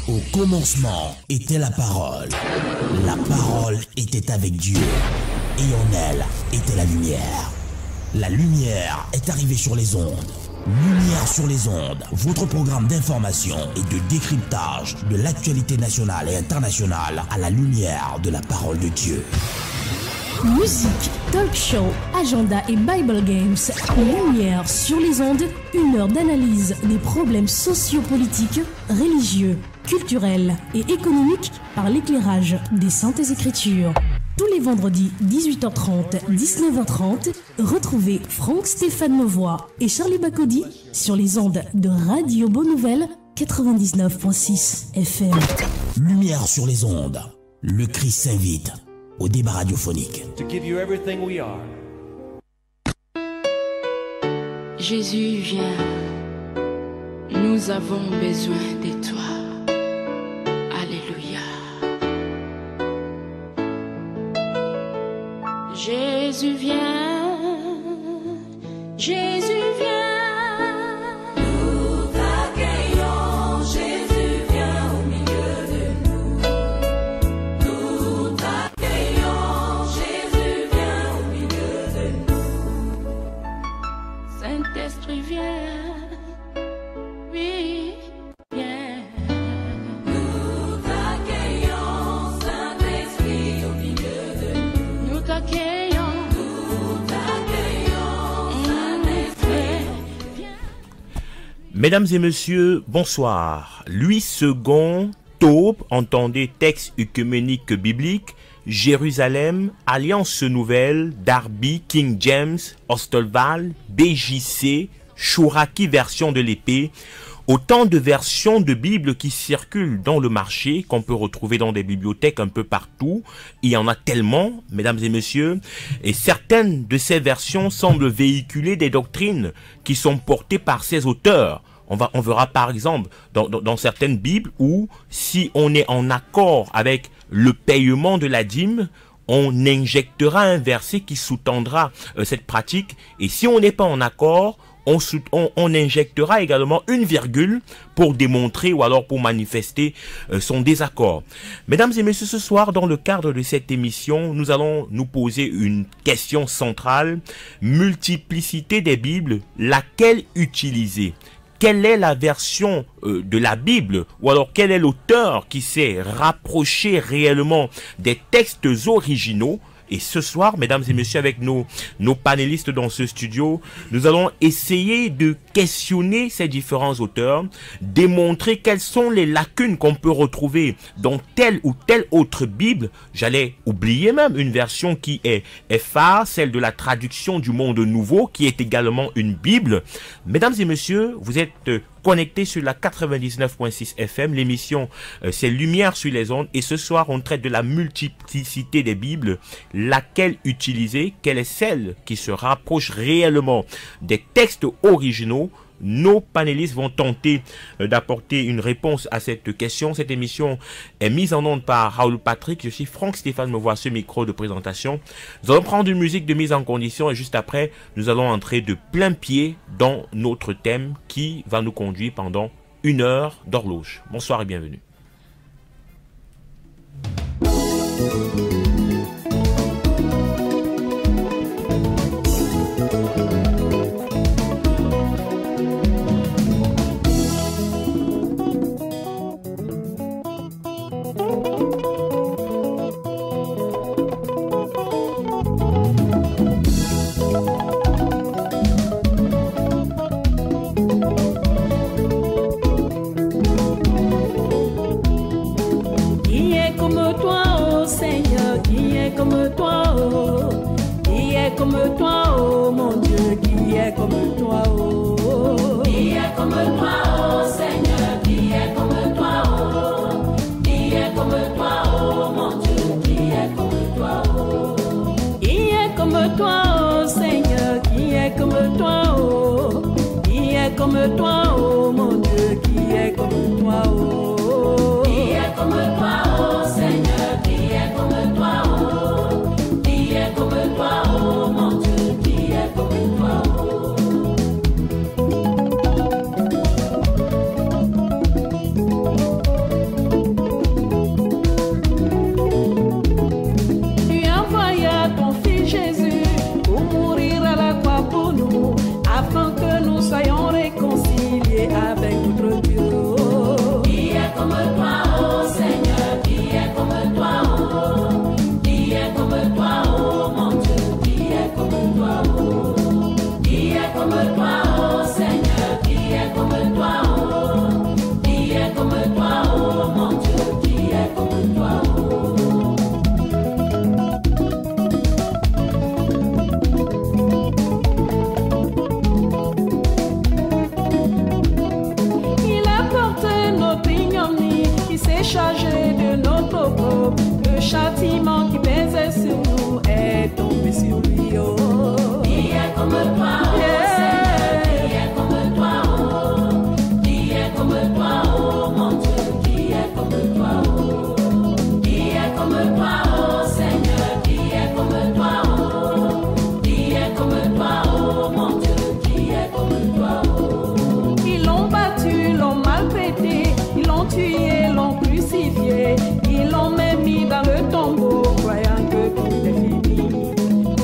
Au commencement était la parole. La parole était avec Dieu. Et en elle était la lumière. La lumière est arrivée sur les ondes. Lumière sur les ondes, votre programme d'information et de décryptage de l'actualité nationale et internationale à la lumière de la parole de Dieu. Musique, talk show, agenda et Bible Games. Lumière sur les ondes, une heure d'analyse des problèmes sociopolitiques, religieux, culturels et économiques par l'éclairage des Saintes Écritures. Tous les vendredis 18h30, 19h30, retrouvez Franck Stéphane Mauvois et Charlie Bacody sur les ondes de Radio Bonne Nouvelle 99.6 FM. Lumière sur les ondes, le Christ s'invite au débat radiophonique. Jésus, viens, nous avons besoin de toi. Alléluia. Jésus, viens, Jésus, viens. Nous t'accueillons, Jésus, viens au milieu de nous. Nous t'accueillons, Jésus, viens au milieu de nous. Saint-Esprit, viens, oui, viens. Nous t'accueillons, Saint-Esprit, au milieu de nous. Nous t'accueillons. Mesdames et messieurs, bonsoir. Louis II, Taube, entendez texte œcuménique biblique, Jérusalem, Alliance Nouvelle, Darby, King James, Ostolval, BJC, Chouraki version de l'épée. Autant de versions de Bible qui circulent dans le marché, qu'on peut retrouver dans des bibliothèques un peu partout. Il y en a tellement, mesdames et messieurs, et certaines de ces versions semblent véhiculer des doctrines qui sont portées par ces auteurs. On verra par exemple dans certaines Bibles où si on est en accord avec le paiement de la dîme, on injectera un verset qui sous-tendra cette pratique, et si on n'est pas en accord, on injectera également une virgule pour démontrer ou alors pour manifester son désaccord. Mesdames et messieurs, ce soir, dans le cadre de cette émission, nous allons nous poser une question centrale. Multiplicité des Bibles, laquelle utiliser ? Quelle est la version de la Bible, ou alors quel est l'auteur qui s'est rapproché réellement des textes originaux? Et ce soir, mesdames et messieurs, avec nos panélistes dans ce studio, nous allons essayer de questionner ces différents auteurs, démontrer quelles sont les lacunes qu'on peut retrouver dans telle ou telle autre Bible. J'allais oublier même une version qui est phare, celle de la traduction du Monde Nouveau, qui est également une Bible. Mesdames et messieurs, vous êtes connectés sur la 99.6 FM. L'émission, c'est Lumière sur les ondes. Et ce soir, on traite de la multiplicité des Bibles. Laquelle utiliser? Quelle est celle qui se rapproche réellement des textes originaux? Nos panélistes vont tenter d'apporter une réponse à cette question. Cette émission est mise en onde par Raoul Patrick. Je suis Franck Stéphane Mauvois, ce micro de présentation. Nous allons prendre une musique de mise en condition et juste après, nous allons entrer de plein pied dans notre thème qui va nous conduire pendant une heure d'horloge. Bonsoir et bienvenue. Comme toi, oh mon Dieu, qui est comme toi, oh. Qui est comme toi, oh Seigneur, qui est comme toi, oh. Qui est comme toi, oh mon Dieu, qui est comme toi, oh. Qui est comme toi, oh Seigneur, qui est comme toi, oh. Qui est comme toi, oh mon Dieu, qui est comme toi, oh. Qui est comme toi, oh Seigneur, qui est comme toi, oh. Qui est comme toi, oh mon Dieu, qui est comme toi, oh. qui s'est chargé de notre corps. Le châtiment qui pesait sur nous est tombé sur lui. Oh. Qui est comme toi, oh Seigneur, qui est comme toi, oh. Qui est comme toi, oh mon Dieu, qui est comme toi, oh. Qui est comme toi, oh Seigneur, qui est comme toi, oh. Qui est comme toi, oh mon Dieu, qui est comme toi, oh. Ils l'ont battu, l'ont maltraité, ils l'ont tué, l'ont crucifié, ils l'ont même mis dans le tombeau, croyant que tout est fini.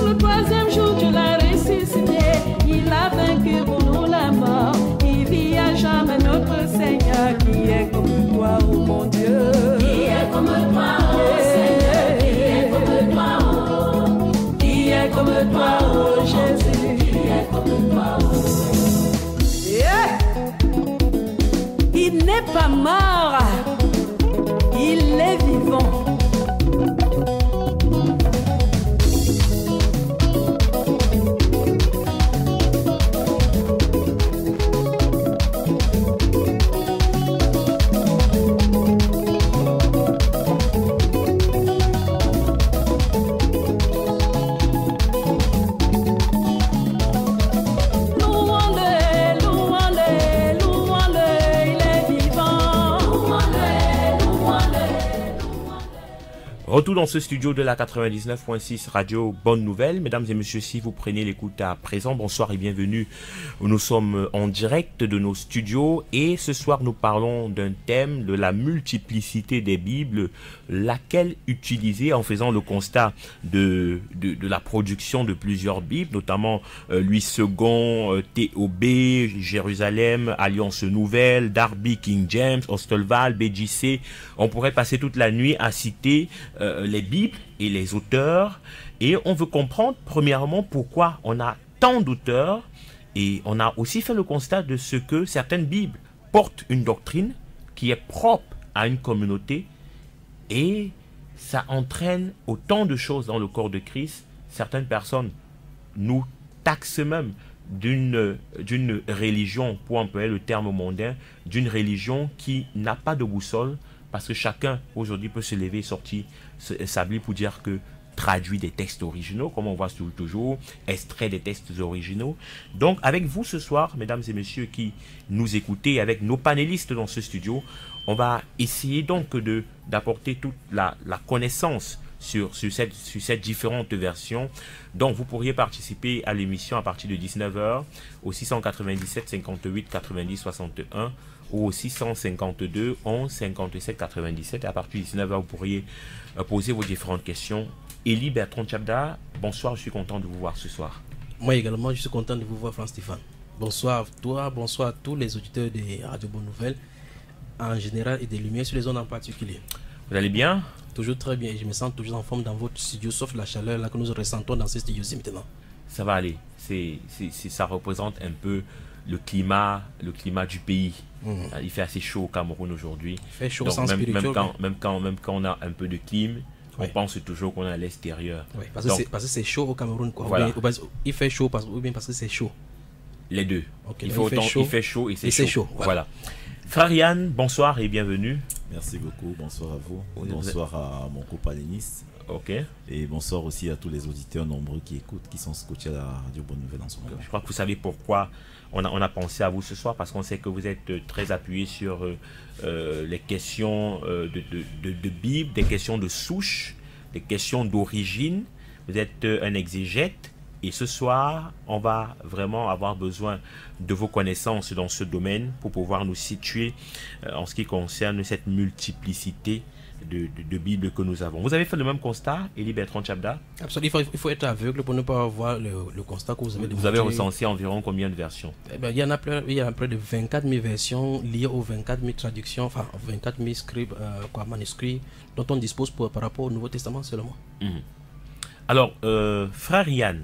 Le troisième jour, Dieu l'a ressuscité, il a vaincu pour nous la mort. Il vit à jamais notre Seigneur, qui est comme toi, oh mon Dieu. Qui est comme toi, oh Seigneur, qui est comme toi, oh. Qui est comme toi, oh Jésus, qui est comme toi, oh. Yeah. Il n'est pas mort, il est vivant. Retour dans ce studio de la 99.6 Radio Bonne Nouvelle. Mesdames et messieurs, si vous prenez l'écoute à présent, bonsoir et bienvenue. Nous sommes en direct de nos studios et ce soir nous parlons d'un thème de la multiplicité des Bibles, laquelle utiliser en faisant le constat de la production de plusieurs Bibles, notamment Louis II, TOB, Jérusalem, Alliance Nouvelle, Darby, King James, Ostolval, BJC. On pourrait passer toute la nuit à citer les Bibles et les auteurs, et on veut comprendre premièrement pourquoi on a tant d'auteurs, et on a aussi fait le constat de ce que certaines Bibles portent une doctrine qui est propre à une communauté, et ça entraîne autant de choses dans le corps de Christ. Certaines personnes nous taxent même d'une religion, pour employer le terme mondain, d'une religion qui n'a pas de boussole, parce que chacun aujourd'hui peut se lever et sortir sa Bible pour dire que traduit des textes originaux, comme on voit toujours, extrait des textes originaux. Donc avec vous ce soir, mesdames et messieurs qui nous écoutez, avec nos panélistes dans ce studio, on va essayer donc d'apporter toute la connaissance sur cette différente version. Donc vous pourriez participer à l'émission à partir de 19h au 697 58 90 61 ou au 652 11 57 97. Et à partir de 19h, vous pourriez poser vos différentes questions. Élie Bertrand Tchabda, bonsoir, je suis content de vous voir ce soir. Moi également, je suis content de vous voir, Franck Stéphane. Bonsoir à toi, bonsoir à tous les auditeurs de Radio Bonne Nouvelle en général et des Lumières sur les zones en particulier. Vous allez bien? Toujours très bien, je me sens toujours en forme dans votre studio, sauf la chaleur là que nous ressentons dans ce studio-ci maintenant. Ça va aller, ça représente un peu le climat du pays. Il fait assez chaud au Cameroun aujourd'hui. Il fait chaud. Donc, même quand on a un peu de clim, on pense toujours qu'on est à l'extérieur. Oui, parce que c'est chaud au Cameroun, quoi. Voilà. Il fait chaud ou bien parce que c'est chaud. Les deux. Okay, il fait chaud et c'est chaud. Voilà. Frère Yann, bonsoir et bienvenue. Merci beaucoup, bonsoir à vous. Bonsoir à mon copanéliste. Ok. Et bonsoir aussi à tous les auditeurs nombreux qui écoutent, qui sont scotchés à la Radio Bonne Nouvelle en ce moment. Je crois que vous savez pourquoi on a pensé à vous ce soir, parce qu'on sait que vous êtes très appuyé sur les questions de Bible, des questions de souche, des questions d'origine. Vous êtes un exégète. Et ce soir, on va vraiment avoir besoin de vos connaissances dans ce domaine pour pouvoir nous situer en ce qui concerne cette multiplicité de Bibles que nous avons. Vous avez fait le même constat, Élie Bertrand Tchabda? Absolument, il faut être aveugle pour ne pas voir le constat que vous avez. Vous avez recensé environ combien de versions? Il y a près de 24 000 versions liées aux 24 000 traductions, enfin 24 000 scripts, manuscrits dont on dispose par rapport au Nouveau Testament seulement. Alors, frère Yann,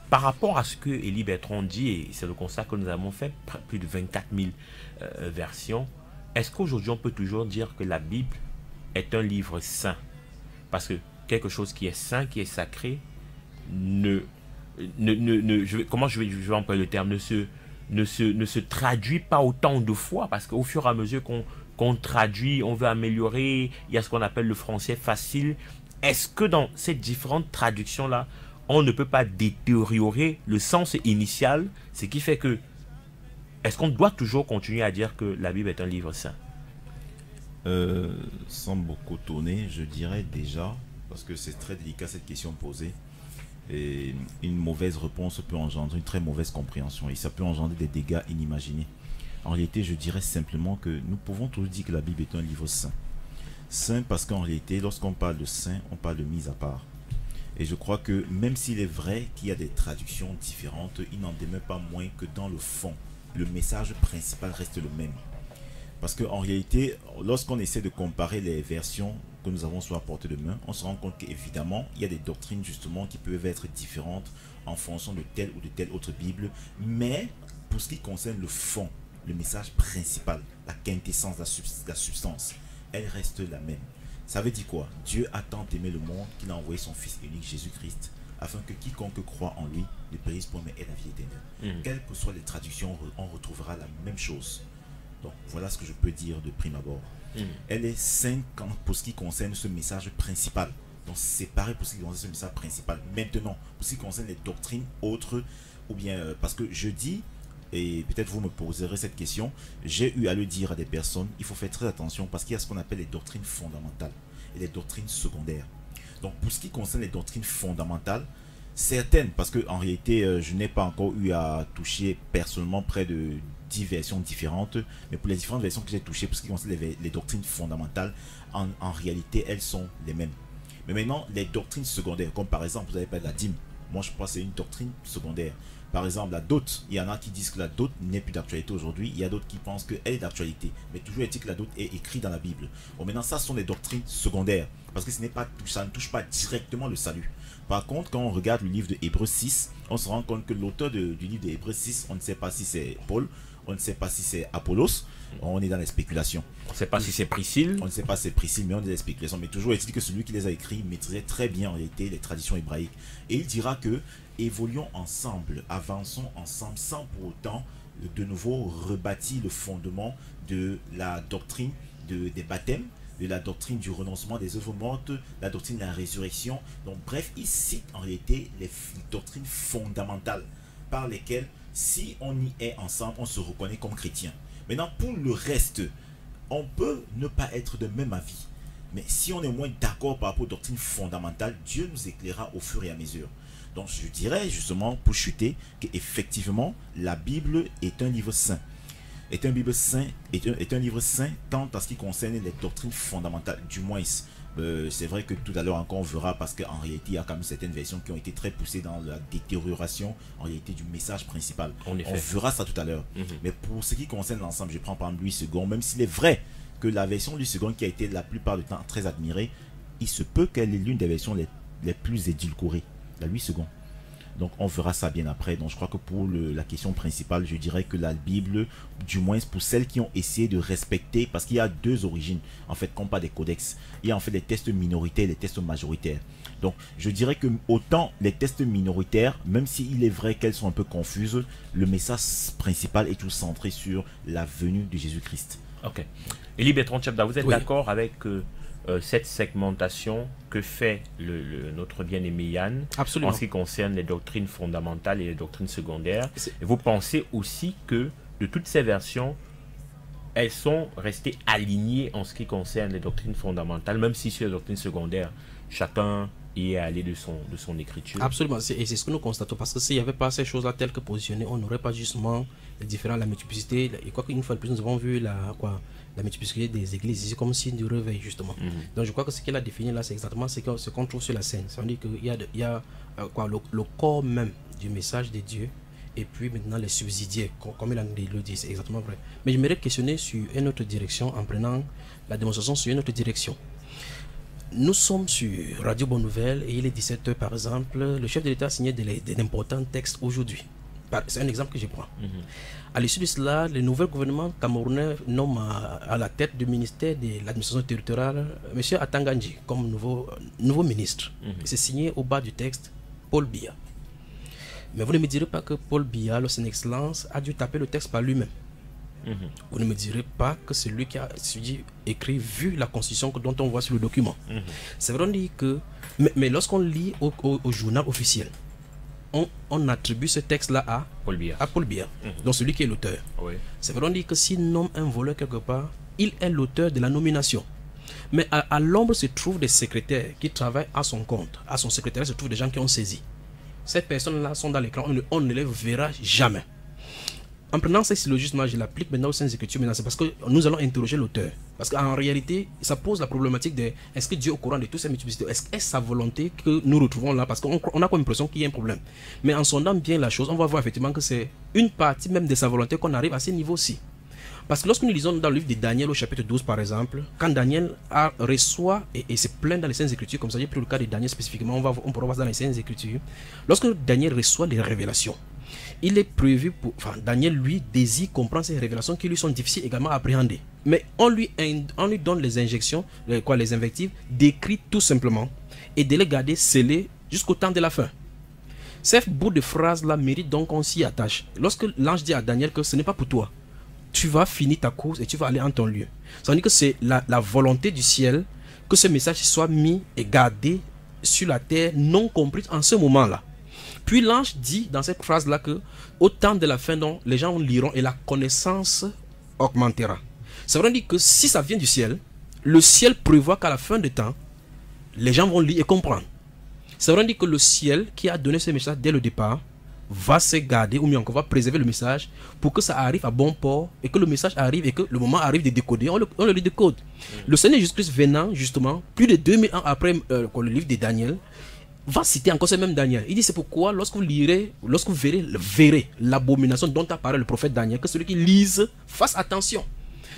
par rapport à ce que Élie Bertrand dit, et c'est le constat que nous avons fait, plus de 24 000 versions, est-ce qu'aujourd'hui on peut toujours dire que la Bible est un livre saint? Parce que quelque chose qui est saint, qui est sacré, comment je vais employer le terme, ne se traduit pas autant de fois, parce qu'au fur et à mesure qu'on qu'on traduit, on veut améliorer, il y a ce qu'on appelle le français facile. Est-ce que dans ces différentes traductions-là, on ne peut pas détériorer le sens initial, ce qui fait que, est-ce qu'on doit toujours continuer à dire que la Bible est un livre saint? Sans beaucoup tourner, je dirais déjà, parce que c'est très délicat cette question posée, et une mauvaise réponse peut engendrer une très mauvaise compréhension et ça peut engendrer des dégâts inimaginés. En réalité, je dirais simplement que nous pouvons toujours dire que la Bible est un livre saint. Saint parce qu'en réalité, lorsqu'on parle de saint, on parle de mise à part. Et je crois que même s'il est vrai qu'il y a des traductions différentes, il n'en demeure pas moins que dans le fond, le message principal reste le même. Parce qu'en réalité, lorsqu'on essaie de comparer les versions que nous avons sur la portée de main, on se rend compte qu'évidemment, il y a des doctrines justement qui peuvent être différentes en fonction de telle ou de telle autre Bible. Mais pour ce qui concerne le fond, le message principal, la quintessence, la substance, elle reste la même. Ça veut dire quoi? Dieu a tant aimé le monde qu'il a envoyé son Fils unique Jésus-Christ afin que quiconque croit en lui ne périsse point mais ait la vie éternelle. Quelles que soient les traductions, on retrouvera la même chose. Donc voilà ce que je peux dire de prime abord. Elle est sainte pour ce qui concerne ce message principal. Donc c'est pareil pour ce qui concerne ce message principal. Maintenant, pour ce qui concerne les doctrines autres, ou bien parce que je dis, et peut-être vous me poserez cette question, j'ai eu à le dire à des personnes, il faut faire très attention parce qu'il y a ce qu'on appelle les doctrines fondamentales et les doctrines secondaires. Donc pour ce qui concerne les doctrines fondamentales, certaines, parce que en réalité je n'ai pas encore eu à toucher personnellement près de 10 versions différentes, mais pour les différentes versions que j'ai touchées, pour ce qui concerne les doctrines fondamentales, en réalité elles sont les mêmes. Mais maintenant les doctrines secondaires, comme par exemple vous avez parlé de la dîme, moi je crois que c'est une doctrine secondaire. Par exemple la dot, il y en a qui disent que la dot n'est plus d'actualité aujourd'hui, il y a d'autres qui pensent qu'elle est d'actualité, mais toujours est-il que la dot est écrite dans la Bible. Bon, maintenant ça sont des doctrines secondaires, parce que ça ne touche pas directement le salut. Par contre, quand on regarde le livre de Hébreux 6, on se rend compte que l'auteur du livre de Hébreux 6, on ne sait pas si c'est Paul, on ne sait pas si c'est Apollos, on est dans les spéculations. On ne sait pas si c'est Priscille. On ne sait pas si c'est Priscille, mais on est dans les spéculations. Mais toujours est-il que celui qui les a écrits maîtrisait très bien en réalité les traditions hébraïques. Et il dira que évoluons ensemble, avançons ensemble, sans pour autant de nouveau rebâtir le fondement de la doctrine des baptêmes, de la doctrine du renoncement des œuvres mortes, la doctrine de la résurrection. Donc bref, il cite en réalité les doctrines fondamentales par lesquelles, si on y est ensemble, on se reconnaît comme chrétien. Maintenant, pour le reste, on peut ne pas être de même avis. Mais si on est moins d'accord par rapport aux doctrines fondamentales, Dieu nous éclairera au fur et à mesure. Donc je dirais justement, pour chuter, qu'effectivement, la Bible est un livre saint. Est un livre saint tant en ce qui concerne les doctrines fondamentales, du moins. C'est vrai que tout à l'heure encore on verra, parce qu'en réalité il y a quand même certaines versions qui ont été très poussées dans la détérioration en réalité du message principal. On verra ça tout à l'heure. Mais pour ce qui concerne l'ensemble, je prends par exemple Louis II, même s'il est vrai que la version Louis II qui a été la plupart du temps très admirée, il se peut qu'elle est l'une des versions les plus édulcorées, la Louis II. Donc on verra ça bien après. Donc je crois que pour la question principale, je dirais que la Bible, du moins pour celles qui ont essayé de respecter, parce qu'il y a deux origines en fait, qu'on parle des codex. Il y a en fait les tests minoritaires et les tests majoritaires. Donc je dirais que autant les tests minoritaires, même s'il est vrai qu'elles sont un peu confuses, le message principal est tout centré sur la venue de Jésus-Christ. Ok. Élie Bertrand Tchapda, vous êtes d'accord avec cette segmentation que fait notre bien-aimé Yann? Absolument. En ce qui concerne les doctrines fondamentales et les doctrines secondaires? Et vous pensez aussi que de toutes ces versions, elles sont restées alignées en ce qui concerne les doctrines fondamentales, même si sur les doctrines secondaires, chacun y est allé de son écriture? Absolument, et c'est ce que nous constatons, parce que s'il n'y avait pas ces choses-là telles que positionnées, on n'aurait pas justement les différents, la multiplicité, et quoi qu'une fois de plus, nous avons vu la multiplicité des églises ici comme signe du réveil, justement. Donc je crois que ce qu'elle a défini là, c'est exactement ce qu'on trouve sur la scène. Ça veut dire qu'il y a le corps même du message de Dieu, et puis maintenant les subsidiaires, comme il le dit, c'est exactement vrai. Mais je m'aimerais questionner sur une autre direction, en prenant la démonstration sur une autre direction. Nous sommes sur Radio Bonne Nouvelle et il est 17h par exemple. Le chef de l'État a signé d'importants textes aujourd'hui. C'est un exemple que je prends. À l'issue de cela, le nouvel gouvernement camerounais nomme à la tête du ministère de l'administration territoriale M. Atanganji comme nouveau ministre. C'est signé au bas du texte Paul Biya. Mais vous ne me direz pas que Paul Biya, son excellence, a dû taper le texte par lui-même. Vous ne me direz pas que c'est lui qui a écrit vu la constitution dont on voit sur le document. C'est vrai, on dit que... Mais lorsqu'on lit au journal officiel, on attribue ce texte-là à Paul Biya, donc celui qui est l'auteur. Oui. C'est vrai, on dit que s'il nomme un voleur quelque part, il est l'auteur de la nomination. Mais à l'ombre se trouvent des secrétaires qui travaillent à son compte. À son secrétariat se trouvent des gens qui ont saisi. Ces personnes-là sont dans l'écran, on ne les verra jamais. En prenant ce syllogisme, je l'applique maintenant aux Saintes Écritures. C'est parce que nous allons interroger l'auteur. Parce qu'en réalité, ça pose la problématique de est-ce que Dieu est au courant de toutes ces multiplicités? Est-ce sa volonté que nous retrouvons là? Parce qu'on a comme impression qu'il y a un problème. Mais en sondant bien la chose, on va voir effectivement que c'est une partie même de sa volonté qu'on arrive à ce niveau-ci. Parce que lorsque nous lisons dans le livre de Daniel au chapitre 12 par exemple, quand Daniel reçoit et se plaint dans les Saintes Écritures, comme ça j'ai pris le cas de Daniel spécifiquement, on pourra voir dans les Saintes Écritures, lorsque Daniel reçoit les révélations, il est prévu pour... Enfin, Daniel, lui, désire comprendre ces révélations qui lui sont difficiles également à appréhender. Mais on lui donne les injections, les invectives, d'écrire tout simplement et de les garder scellés jusqu'au temps de la fin. Ces bouts de phrases-là méritent donc qu'on s'y attache. Lorsque l'ange dit à Daniel que ce n'est pas pour toi, tu vas finir ta course et tu vas aller en ton lieu. Ça veut dire que c'est la volonté du ciel que ce message soit mis et gardé sur la terre, non comprise en ce moment-là. Puis l'ange dit dans cette phrase-là que au temps de la fin, donc, les gens liront et la connaissance augmentera. Ça veut dire que si ça vient du ciel, le ciel prévoit qu'à la fin du temps, les gens vont lire et comprendre. Ça veut dire que le ciel qui a donné ce message dès le départ va se garder, ou mieux encore va préserver le message pour que ça arrive à bon port et que le message arrive et que le moment arrive de décoder, on le décode. Le Seigneur Jésus-Christ venant justement, plus de 2000 ans après le livre de Daniel, va citer encore ce même Daniel. Il dit c'est pourquoi lorsque vous verrez l'abomination dont a parlé le prophète Daniel, que celui qui lise fasse attention.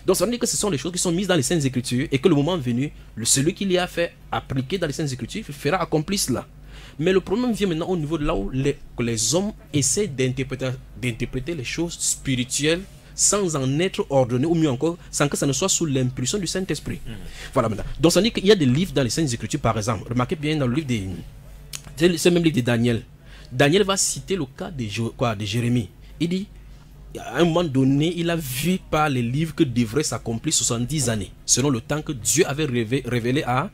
Donc ça veut dire que ce sont les choses qui sont mises dans les Saintes Écritures et que le moment venu, celui qui les a fait appliquer dans les Saintes Écritures fera accomplir cela. Mais le problème vient maintenant au niveau de là où les hommes essaient d'interpréter les choses spirituelles sans en être ordonnés, ou mieux encore, sans que ça ne soit sous l'impulsion du Saint-Esprit. Voilà maintenant. Donc ça veut dire qu'il y a des livres dans les Saintes Écritures, par exemple. Remarquez bien dans le livre ce même livre de Daniel. Daniel va citer le cas de Jérémie. Il dit, à un moment donné, il a vu par les livres que devraient s'accomplir 70 années, selon le temps que Dieu avait révélé à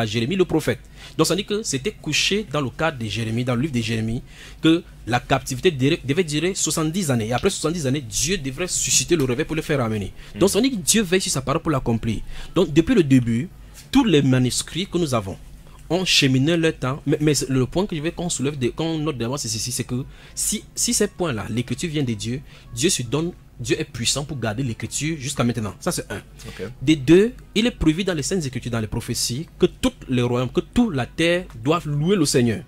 Jérémie le prophète. Donc ça veut dire que c'était couché dans le cadre de Jérémie, dans le livre de Jérémie, que la captivité devait durer 70 années. Et après 70 années, Dieu devrait susciter le réveil pour le faire ramener. Donc ça veut dire que Dieu veille sur sa parole pour l'accomplir. Donc depuis le début, tous les manuscrits que nous avons ont cheminé leur temps. Mais le point que je veux qu'on soulève, qu'on note d'abord, c'est ceci, c'est que si ces points-là, l'écriture vient de Dieu, Dieu est puissant pour garder l'écriture jusqu'à maintenant. Ça, c'est un. Okay. Des deux, il est prévu dans les Saintes Écritures, dans les prophéties, que tous les royaumes, que toute la terre doivent louer le Seigneur.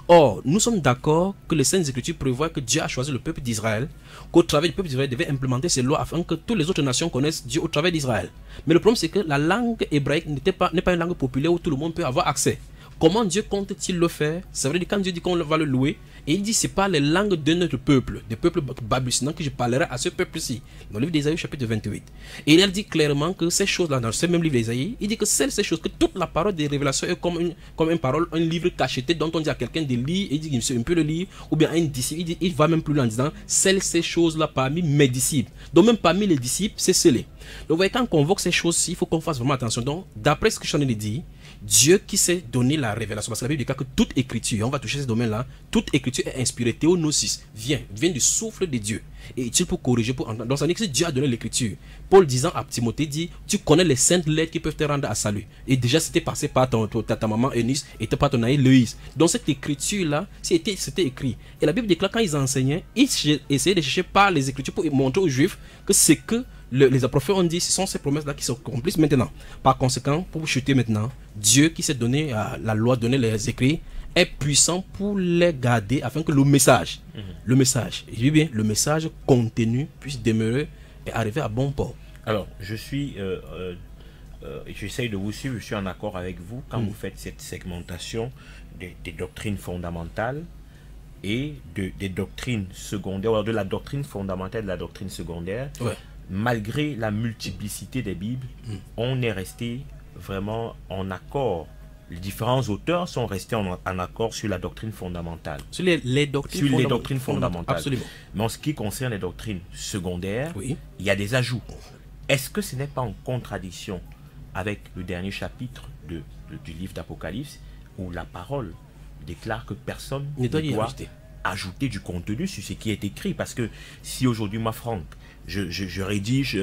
Or, nous sommes d'accord que les Saintes Écritures prévoient que Dieu a choisi le peuple d'Israël, qu'au travers du peuple d'Israël, devait implémenter ses lois afin que toutes les autres nations connaissent Dieu au travers d'Israël. Mais le problème, c'est que la langue hébraïque n'est pas une langue populaire où tout le monde peut avoir accès. Comment Dieu compte-t-il le faire? C'est vrai que quand Dieu dit qu'on va le louer, et il dit c'est pas les langues de notre peuple, des peuples babyloniens, que je parlerai à ce peuple-ci. Dans le livre d'Ésaïe chapitre 28. Et il dit clairement que ces choses-là, dans ce même livre d'Ésaïe, il dit que ces choses, que toute la parole des révélations est comme une parole, un livre cacheté dont on dit à quelqu'un de lire, et il dit qu'il peut le lire, ou bien à un disciple, il va même plus loin en disant, ces choses-là parmi mes disciples. Donc même parmi les disciples, c'est scellé. Donc vous voyez, quand on convoque ces choses-ci, il faut qu'on fasse vraiment attention. Donc, d'après ce que je suis en train de dire, Dieu qui s'est donné la révélation, parce que la Bible dit que toute écriture, on va toucher ce domaine-là, toute écriture est inspirée, théonosis, vient du souffle de Dieu, et utile pour corriger, pour entendre. Donc ça veut dire que Dieu a donné l'écriture. Paul disant à Timothée dit, tu connais les saintes lettres qui peuvent te rendre à salut. Et déjà c'était passé par ta maman Eunice et par ton aïe Loïs. Donc cette écriture-là, c'était écrit. Et la Bible déclare quand ils enseignaient, ils essayaient de chercher par les écritures pour montrer aux Juifs que c'est que les prophètes ont dit, ce sont ces promesses-là qui s'accomplissent maintenant. Par conséquent, pour vous chuter maintenant, Dieu qui s'est donné la loi, donné les écrits, est puissant pour les garder afin que le message, je dis bien, le message contenu puisse demeurer et arriver à bon port. Alors, j'essaye de vous suivre, je suis en accord avec vous quand vous faites cette segmentation des doctrines fondamentales et des doctrines secondaires, ou de la doctrine fondamentale et de la doctrine secondaire. Ouais. Malgré la multiplicité des Bibles, on est resté vraiment en accord les différents auteurs sont restés en accord sur la doctrine fondamentale. Sur les doctrines fondamentales. Absolument. Mais en ce qui concerne les doctrines secondaires, Oui. il y a des ajouts. Est-ce que ce n'est pas en contradiction avec le dernier chapitre du livre d'Apocalypse, où la parole déclare que personne ne doit ajouter du contenu sur ce qui est écrit? Parce que si aujourd'hui, moi, Franck, je rédige,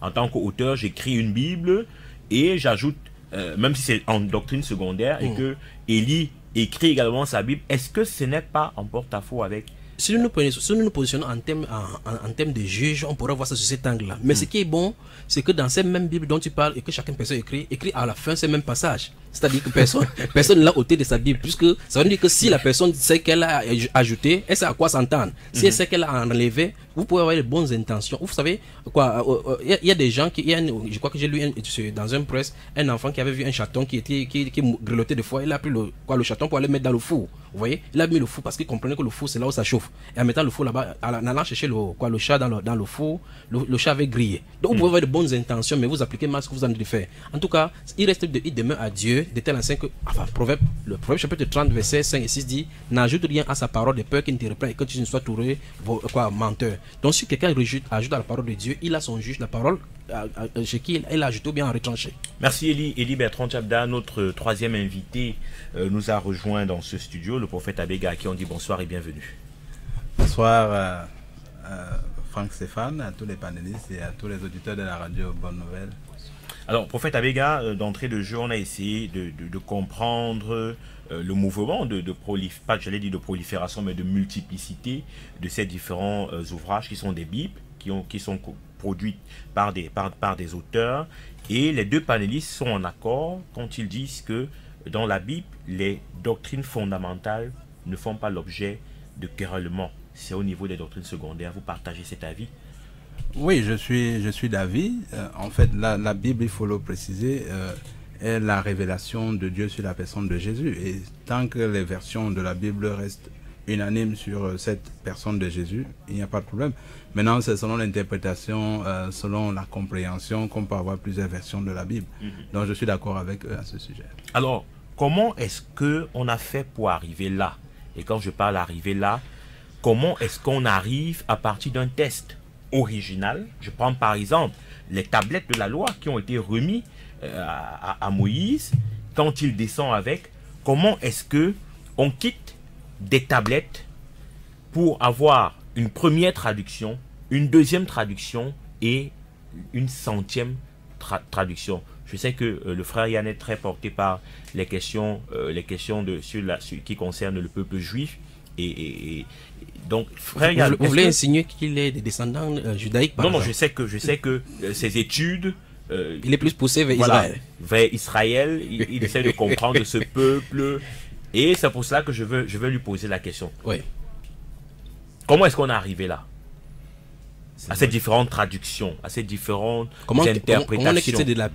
en tant qu'auteur, j'écris une Bible et j'ajoute, même si c'est en doctrine secondaire, et que Élie écrit également sa Bible, est-ce que ce n'est pas en porte-à-faux avec... Si nous nous positionnons en termes de juge, on pourra voir ça sur cet angle-là. Mais ce qui est bon, c'est que dans cette même Bible dont tu parles et que chacune personne écrit à la fin ces mêmes passages. C'est-à-dire que personne ne l'a ôté de sa Bible, puisque ça veut dire que si la personne sait qu'elle a ajouté, elle sait à quoi s'entendre. Si elle sait qu'elle a enlevé, vous pouvez avoir les bonnes intentions. Vous savez, il y a des gens je crois que j'ai lu dans un presse, un enfant qui avait vu un chaton qui grelottait de fois, il a pris le chaton pour aller mettre dans le four. Vous voyez, il a mis le four parce qu'il comprenait que le four c'est là où ça chauffe. Et en mettant le four là-bas, en allant chercher le chat dans le four, le chat avait grillé. Donc vous pouvez avoir de bonnes intentions, mais vous appliquez mal ce que vous en avez fait. En tout cas, il demeure à Dieu de tel enseigne que, le Proverbe chapitre 30 versets 5 et 6 dit: n'ajoute rien à sa parole de peur qu'il ne te reprenne et que tu ne sois touré menteur. Donc si quelqu'un ajoute à la parole de Dieu, il a son juge, la parole chez qui il a ajouté ou bien en retranché. Merci Élie Bertrand Tchabda, notre troisième invité nous a rejoint dans ce studio, le prophète Abega, à qui on dit bonsoir et bienvenue. Bonsoir Franck Stéphane, à tous les panélistes et à tous les auditeurs de la radio Bonne Nouvelle. Alors, prophète Abega, d'entrée de jeu, on a essayé de comprendre le mouvement de prolifération, mais de multiplicité de ces différents ouvrages qui sont des Bibles, qui sont produits par des auteurs. Et les deux panélistes sont en accord quand ils disent que dans la Bible, les doctrines fondamentales ne font pas l'objet de querellements. C'est au niveau des doctrines secondaires. Vous partagez cet avis? Oui, je suis d'avis. En fait, la Bible, il faut le préciser, est la révélation de Dieu sur la personne de Jésus. Et tant que les versions de la Bible restent unanimes sur cette personne de Jésus, il n'y a pas de problème. Maintenant, c'est selon l'interprétation, selon la compréhension qu'on peut avoir plusieurs versions de la Bible. Donc, je suis d'accord avec eux à ce sujet. Alors, comment est-ce qu'on a fait pour arriver là? Et quand je parle arriver là, comment est-ce qu'on arrive à partir d'un test original? Je prends par exemple les tablettes de la loi qui ont été remises à Moïse quand il descend avec. Comment est-ce que on quitte des tablettes pour avoir une première traduction, une deuxième traduction et une 100e traduction? Je sais que le frère Yann est très porté par les questions qui concernent le peuple juif. Et donc, frère Yann, vous voulez insinuer qu'il est des descendants judaïques? Non, je sais que ses études, il est plus poussé vers Israël. Vers Israël, il essaie de comprendre ce peuple, et c'est pour cela que je veux lui poser la question. Oui. Comment est-ce qu'on est arrivé là, à ces différentes traductions, à ces différentes interprétations? Comment on est quitté de la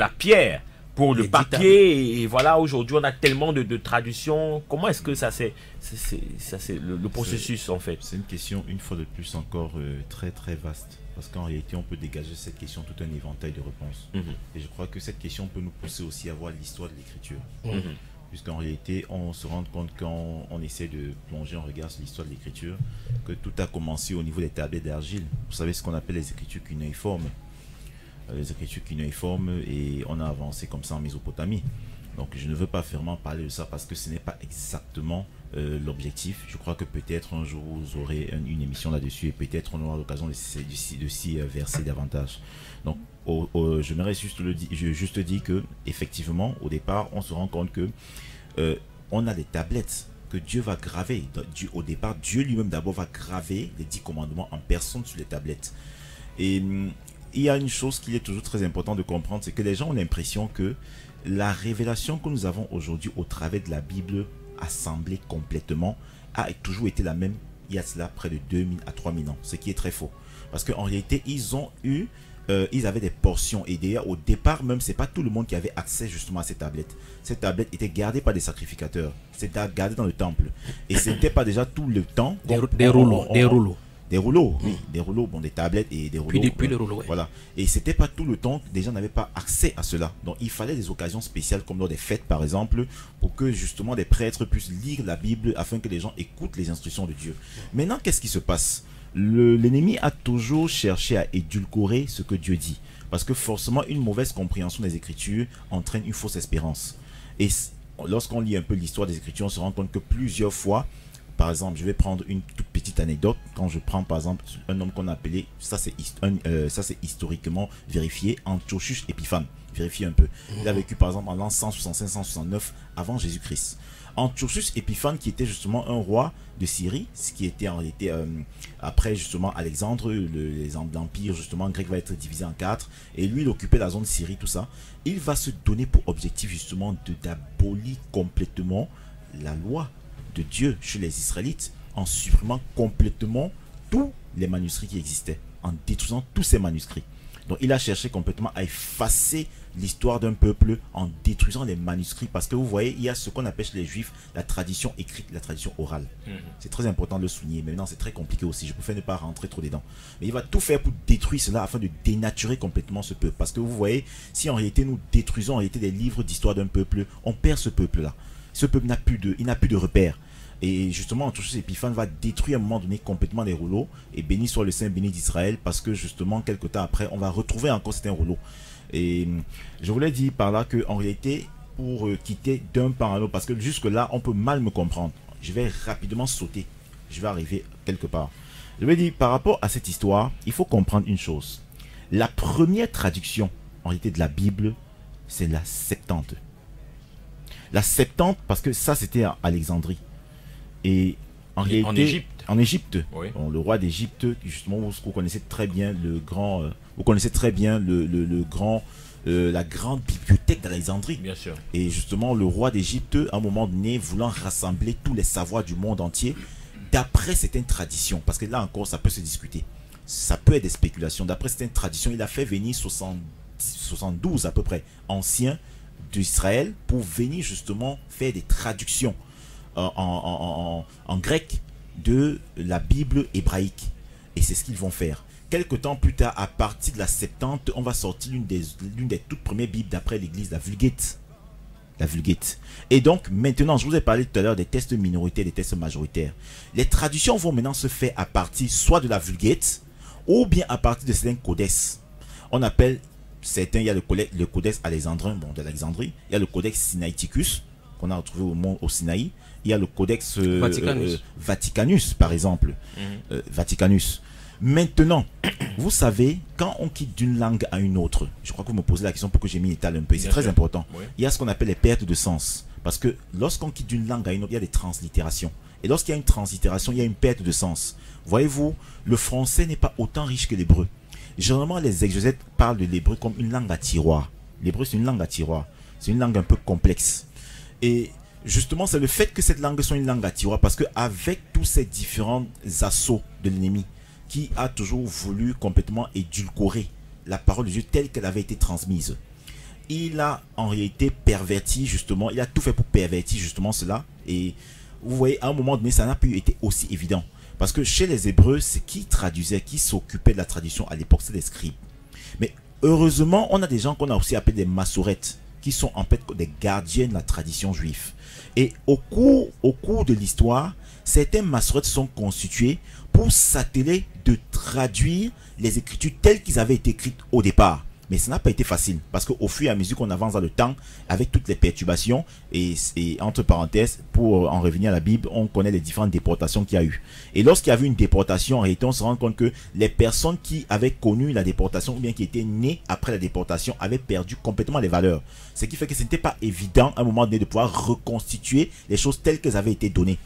pierre pour le papier, et voilà, aujourd'hui on a tellement de traductions. Comment est-ce que ça c'est le processus en fait? C'est une question une fois de plus encore très très vaste, parce qu'en réalité on peut dégager cette question tout un éventail de réponses. Et je crois que cette question peut nous pousser aussi à voir l'histoire de l'écriture. Puisqu'en réalité on se rend compte quand on essaie de plonger en regard sur l'histoire de l'écriture que tout a commencé au niveau des tablettes d'argile. Vous savez ce qu'on appelle les écritures cunéiformes. Les écritures cunéiformes, et on a avancé comme ça en Mésopotamie. Donc je ne veux pas vraiment parler de ça parce que ce n'est pas exactement l'objectif. Je crois que peut-être un jour vous aurez une émission là-dessus et peut-être on aura l'occasion de s'y verser davantage. Donc j'aimerais juste dire que effectivement au départ on se rend compte que on a des tablettes que Dieu va graver. Au départ, Dieu lui-même d'abord va graver les 10 commandements en personne sur les tablettes. Et il y a une chose qui est toujours très important de comprendre, c'est que les gens ont l'impression que la révélation que nous avons aujourd'hui au travers de la Bible assemblée complètement a toujours été la même il y a cela près de 2000 à 3000 ans, ce qui est très faux. Parce qu'en réalité, ils avaient des portions, et d'ailleurs au départ même, c'est pas tout le monde qui avait accès justement à ces tablettes. Ces tablettes étaient gardées par des sacrificateurs, c'était gardé dans le temple. Et ce n'était pas déjà tout le temps... Des rouleaux. Des rouleaux, oui, des rouleaux, bon, des tablettes et des rouleaux. Puis les rouleaux, ouais. Voilà. Et c'était pas tout le temps que des gens n'avaient pas accès à cela. Donc il fallait des occasions spéciales comme lors des fêtes par exemple, pour que justement des prêtres puissent lire la Bible afin que les gens écoutent les instructions de Dieu. Maintenant, qu'est-ce qui se passe? L'ennemi a toujours cherché à édulcorer ce que Dieu dit. Parce que forcément, une mauvaise compréhension des Écritures entraîne une fausse espérance. Et lorsqu'on lit un peu l'histoire des Écritures, on se rend compte que plusieurs fois, par exemple, je vais prendre une toute petite anecdote. Quand je prends par exemple un homme qu'on a appelé, ça c'est historiquement vérifié, Antiochus Épiphane. Vérifiez un peu. Il a vécu par exemple en l'an 165-169 avant Jésus-Christ. Antiochus Épiphane, qui était justement un roi de Syrie, ce qui était en réalité après justement Alexandre, l'empire justement grec va être divisé en 4, et lui il occupait la zone de Syrie, tout ça. Il va se donner pour objectif justement d'abolir complètement la loi de Dieu chez les Israélites en supprimant complètement tous les manuscrits qui existaient, en détruisant tous ces manuscrits. Donc il a cherché complètement à effacer l'histoire d'un peuple en détruisant les manuscrits, parce que vous voyez, il y a ce qu'on appelle chez les juifs la tradition écrite, la tradition orale. C'est très important de le souligner, mais maintenant c'est très compliqué aussi, je préfère ne pas rentrer trop dedans. Mais il va tout faire pour détruire cela afin de dénaturer complètement ce peuple, parce que vous voyez, si en réalité nous détruisons en réalité des livres d'histoire d'un peuple, on perd ce peuple-là. Ce peuple n'a plus de repères. Et justement, Antiochus Épiphane va détruire à un moment donné complètement les rouleaux. Et béni soit le Saint béni d'Israël, parce que justement, quelque temps après, on va retrouver encore certains rouleaux. Et je voulais dire par là qu'en réalité, pour quitter d'un pan à l'autre, parce que jusque-là, on peut mal me comprendre. Je vais rapidement sauter. Je vais arriver quelque part. Je vais dire, par rapport à cette histoire, il faut comprendre une chose. La première traduction, en réalité, de la Bible, c'est la Septante. La Septante, parce que ça, c'était à Alexandrie. Et en réalité, en Égypte, oui. Bon, le roi d'Égypte, justement, vous connaissez très bien la grande bibliothèque d'Alexandrie. Bien sûr. Et justement, le roi d'Égypte, à un moment donné, voulant rassembler tous les savoirs du monde entier, d'après certaines traditions, parce que là encore, ça peut se discuter, ça peut être des spéculations. D'après certaines traditions, il a fait venir 72 à peu près anciens d'Israël pour venir justement faire des traductions en grec de la Bible hébraïque. Et c'est ce qu'ils vont faire. Quelque temps plus tard, à partir de la Septante, on va sortir l'une des toutes premières Bibles d'après l'Église, la Vulgate. La Vulgate. Et donc, maintenant, je vous ai parlé tout à l'heure des textes minoritaires, des textes majoritaires. Les traductions vont maintenant se faire à partir soit de la Vulgate, ou bien à partir de certains codex. On appelle certains, il y a le codex alexandrin, bon, de l'Alexandrie, il y a le codex Sinaiticus, qu'on a retrouvé au Sinaï. Il y a le codex Vaticanus, par exemple. Vaticanus. Maintenant, vous savez, quand on quitte d'une langue à une autre, je crois que vous me posez la question pour que j'ai mis l'étal un peu, c'est très important. Oui. Il y a ce qu'on appelle les pertes de sens. Parce que lorsqu'on quitte d'une langue à une autre, il y a des translittérations. Et lorsqu'il y a une translittération, il y a une perte de sens. Voyez-vous, le français n'est pas autant riche que l'hébreu. Généralement, les exégètes parlent de l'hébreu comme une langue à tiroir. L'hébreu, c'est une langue à tiroir. C'est une langue un peu complexe. Et justement, c'est le fait que cette langue soit une langue à tiroir, parce qu'avec tous ces différents assauts de l'ennemi, qui a toujours voulu complètement édulcorer la parole de Dieu telle qu'elle avait été transmise, il a en réalité perverti justement, il a tout fait pour pervertir justement cela. Et vous voyez, à un moment donné, ça n'a plus été aussi évident. Parce que chez les Hébreux, c'est qui traduisait, qui s'occupait de la traduction à l'époque, c'est les scribes. Mais heureusement, on a des gens qu'on a aussi appelés des massorettes, qui sont en fait des gardiens de la tradition juive. Et au cours de l'histoire, certains massorettes sont constitués pour s'atteler de traduire les écritures telles qu'ils avaient été écrites au départ. Mais ça n'a pas été facile, parce qu'au fur et à mesure qu'on avance dans le temps, avec toutes les perturbations, et entre parenthèses, pour en revenir à la Bible, on connaît les différentes déportations qu'il y a eu. Et lorsqu'il y avait une déportation, en réalité, on se rend compte que les personnes qui avaient connu la déportation, ou bien qui étaient nées après la déportation, avaient perdu complètement les valeurs. Ce qui fait que ce n'était pas évident, à un moment donné, de pouvoir reconstituer les choses telles qu'elles avaient été données.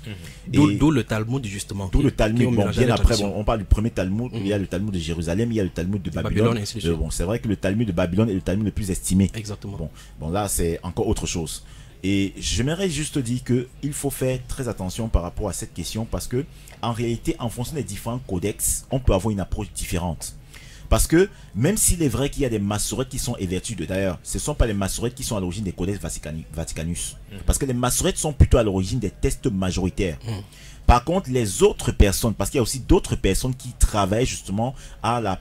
D'où le Talmud, justement. D'où le Talmud. Bon, bien après, bon, on parle du premier Talmud, il y a le Talmud de Jérusalem, il y a le Talmud de Babylone. Bon, c'est vrai que le Talmud de Babylone est le Talmud le plus estimé. Exactement. Bon là, c'est encore autre chose. Et j'aimerais juste dire qu'il faut faire très attention par rapport à cette question, parce que en réalité, en fonction des différents codex, on peut avoir une approche différente. Parce que même s'il est vrai qu'il y a des massorettes qui sont évertues, d'ailleurs, ce ne sont pas les massorettes qui sont à l'origine des codex Vaticanus. Parce que les massorettes sont plutôt à l'origine des textes majoritaires. Par contre, les autres personnes, parce qu'il y a aussi d'autres personnes qui travaillent justement à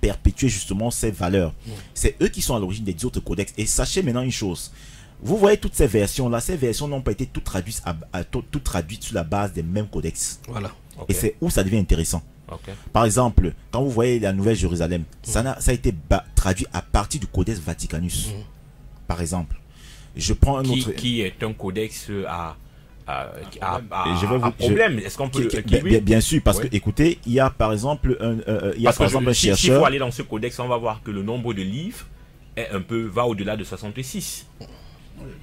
perpétuer justement ces valeurs. C'est eux qui sont à l'origine des autres codex. Et sachez maintenant une chose. Vous voyez toutes ces versions-là, ces versions n'ont pas été toutes traduites, toutes traduites sur la base des mêmes codex. Voilà. Et c'est où ça devient intéressant. Par exemple, quand vous voyez la Nouvelle Jérusalem, ça a été traduit à partir du Codex Vaticanus. Par exemple. Je prends un autre... Qui est un codex à problème. Est-ce qu'on peut... Bien sûr, parce que, écoutez, il y a par exemple un chercheur... S'il faut aller dans ce codex, on va voir que le nombre de livres va au-delà de 66.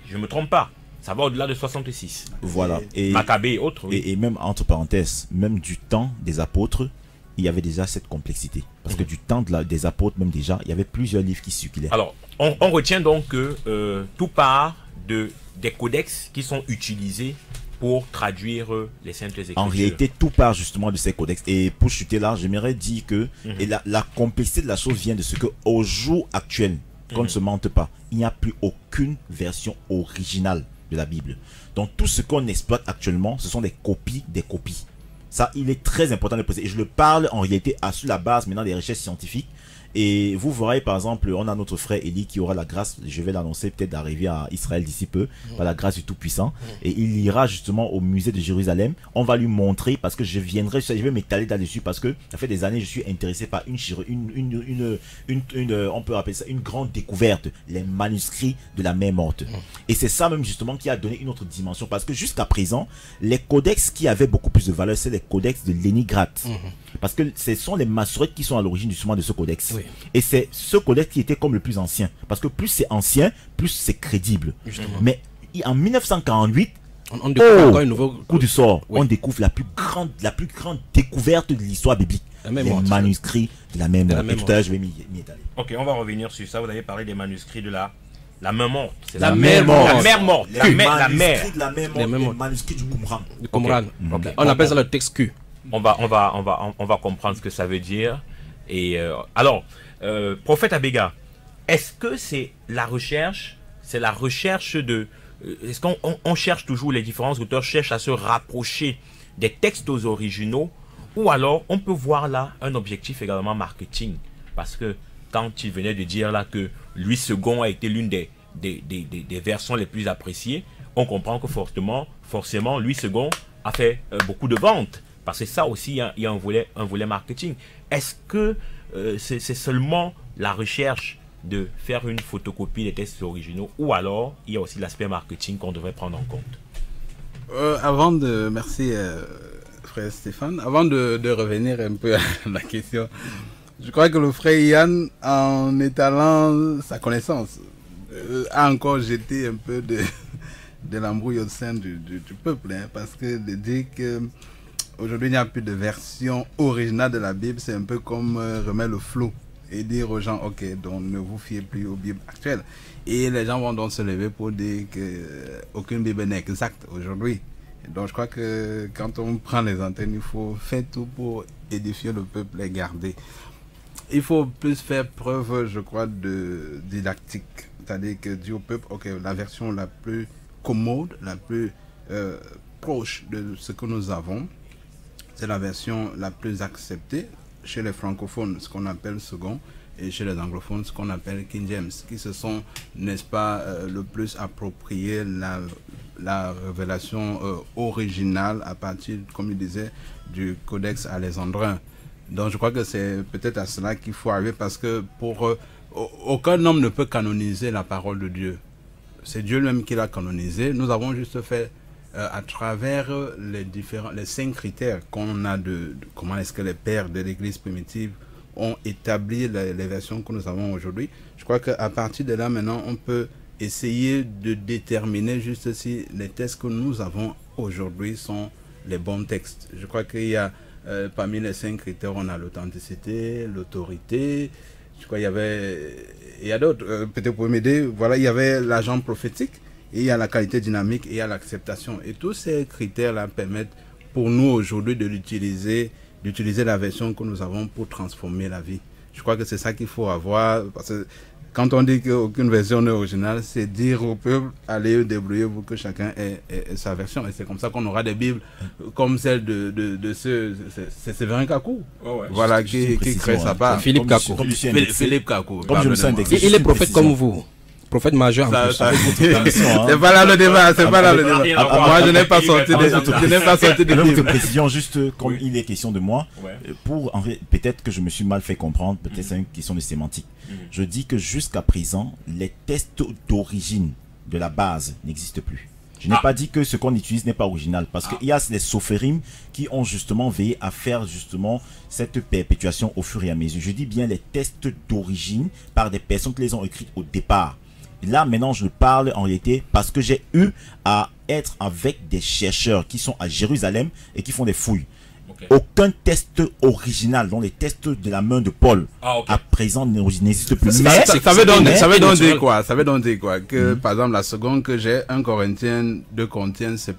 Je ne me trompe pas. Ça va au-delà de 66. Voilà. Et Maccabée et autres. Oui. Et même, entre parenthèses, même du temps des apôtres, il y avait déjà cette complexité. Parce que du temps des apôtres, même déjà, il y avait plusieurs livres qui circulaient. Alors, on retient donc que tout part des codex qui sont utilisés pour traduire les Saintes Écritures. En réalité, tout part justement de ces codex. Et pour chuter là, j'aimerais dire que et la complexité de la chose vient de ce que au jour actuel, qu'on ne se mente pas, il n'y a plus aucune version originale de la Bible. Donc tout ce qu'on exploite actuellement, ce sont des copies des copies. Ça, il est très important de le poser. Et je le parle en réalité sur la base maintenant des recherches scientifiques. Et vous verrez par exemple, on a notre frère Eli qui aura la grâce, je vais l'annoncer peut-être d'arriver à Israël d'ici peu, par la grâce du Tout-Puissant. Et il ira justement au musée de Jérusalem. On va lui montrer, parce que je vais m'étaler là-dessus, parce que ça fait des années je suis intéressé par on peut appeler ça une grande découverte, les manuscrits de la mer morte. Et c'est ça même justement qui a donné une autre dimension, parce que jusqu'à présent, les codex qui avaient beaucoup plus de valeur, c'est les codex de Léningrad. Parce que ce sont les Massorètes qui sont à l'origine justement de ce codex. Et c'est ce codex qui était comme le plus ancien. Parce que plus c'est ancien, plus c'est crédible. Mais en 1948, on découvre encore un nouveau coup du sort. On découvre la plus grande découverte de l'histoire biblique. Les manuscrits de la même mort. Tout à l'heure, je vais m'y étaler. Ok, on va revenir sur ça. Vous avez parlé des manuscrits de la mer morte. La mer morte. La mer morte. Les manuscrits de la mer morte. Les manuscrits du Qumran. On appelle ça le texte Q. On va comprendre ce que ça veut dire. Et alors, prophète Abega, est-ce que c'est la recherche de... Est-ce qu'on cherche toujours, les différents auteurs cherchent à se rapprocher des textes originaux, ou alors on peut voir là un objectif également marketing? Parce que quand il venait de dire là que Louis II a été l'une des versions les plus appréciées, on comprend que forcément Louis II a fait beaucoup de ventes. Parce que ça aussi, il y a un volet marketing. Est-ce que c'est seulement la recherche de faire une photocopie des textes originaux, ou alors il y a aussi l'aspect marketing qu'on devrait prendre en compte? Merci frère Stéphane. Avant de revenir un peu à la question, je crois que le frère Yann, en étalant sa connaissance, a encore jeté un peu de l'embrouille au sein du peuple. Parce que de dire que aujourd'hui, il n'y a plus de version originale de la Bible, c'est un peu comme remettre le flou et dire aux gens, ok, donc ne vous fiez plus aux Bibles actuelles. Et les gens vont donc se lever pour dire qu'aucune Bible n'est exacte aujourd'hui. Donc je crois que quand on prend les antennes, il faut faire tout pour édifier le peuple et garder. Il faut plus faire preuve, je crois, de didactique. C'est-à-dire que dire au peuple, ok, la version la plus commode, la plus proche de ce que nous avons, c'est la version la plus acceptée chez les francophones, ce qu'on appelle second, et chez les anglophones, ce qu'on appelle King James, qui se sont, n'est-ce pas, le plus approprié la révélation originale à partir, comme il disait, du Codex alexandrin. Donc je crois que c'est peut-être à cela qu'il faut arriver, parce que pour aucun homme ne peut canoniser la parole de Dieu. C'est Dieu lui-même qui l'a canonisé. Nous avons juste fait à travers les 5 critères qu'on a de comment est-ce que les pères de l'église primitive ont établi les versions que nous avons aujourd'hui. Je crois qu'à partir de là, maintenant, on peut essayer de déterminer juste si les textes que nous avons aujourd'hui sont les bons textes. Je crois qu'il y a parmi les 5 critères, on a l'authenticité, l'autorité. Je crois qu'il y a d'autres, peut-être pour m'aider, voilà, il y avait l'agent prophétique. Et il y a la qualité dynamique et il y a l'acceptation. Et tous ces critères-là permettent pour nous aujourd'hui d'utiliser la version que nous avons pour transformer la vie. Je crois que c'est ça qu'il faut avoir. Parce que quand on dit qu'aucune version n'est originale, c'est dire au peuple, allez débrouiller pour que chacun ait sa version. Et c'est comme ça qu'on aura des Bibles comme celle de c'est Séverin Kakou. Voilà, qui crée sa part. Philippe Kakou. Philippe Kakou. Il est prophète comme vous. Prophète majeur. C'est pas là le débat, c'est pas là le débat. Moi, je n'ai pas sorti de précision, juste comme il est question de moi, pour, en fait, peut-être que je me suis mal fait comprendre, peut-être c'est une question de sémantique. Je dis que jusqu'à présent, les tests d'origine de la base n'existent plus. Je n'ai pas dit que ce qu'on utilise n'est pas original, parce qu'il y a les sophérim qui ont justement veillé à faire justement cette perpétuation au fur et à mesure. Je dis bien les tests d'origine par des personnes qui les ont écrites au départ. Là, maintenant, je parle en réalité parce que j'ai eu à être avec des chercheurs qui sont à Jérusalem et qui font des fouilles. Aucun test original, dont les tests de la main de Paul, à présent n'existe plus. Ça veut donc dire quoi? Ça veut donc dire quoi? Que, par exemple, la seconde que j'ai, 1 Corinthiens, 2 Corinthiens, c'est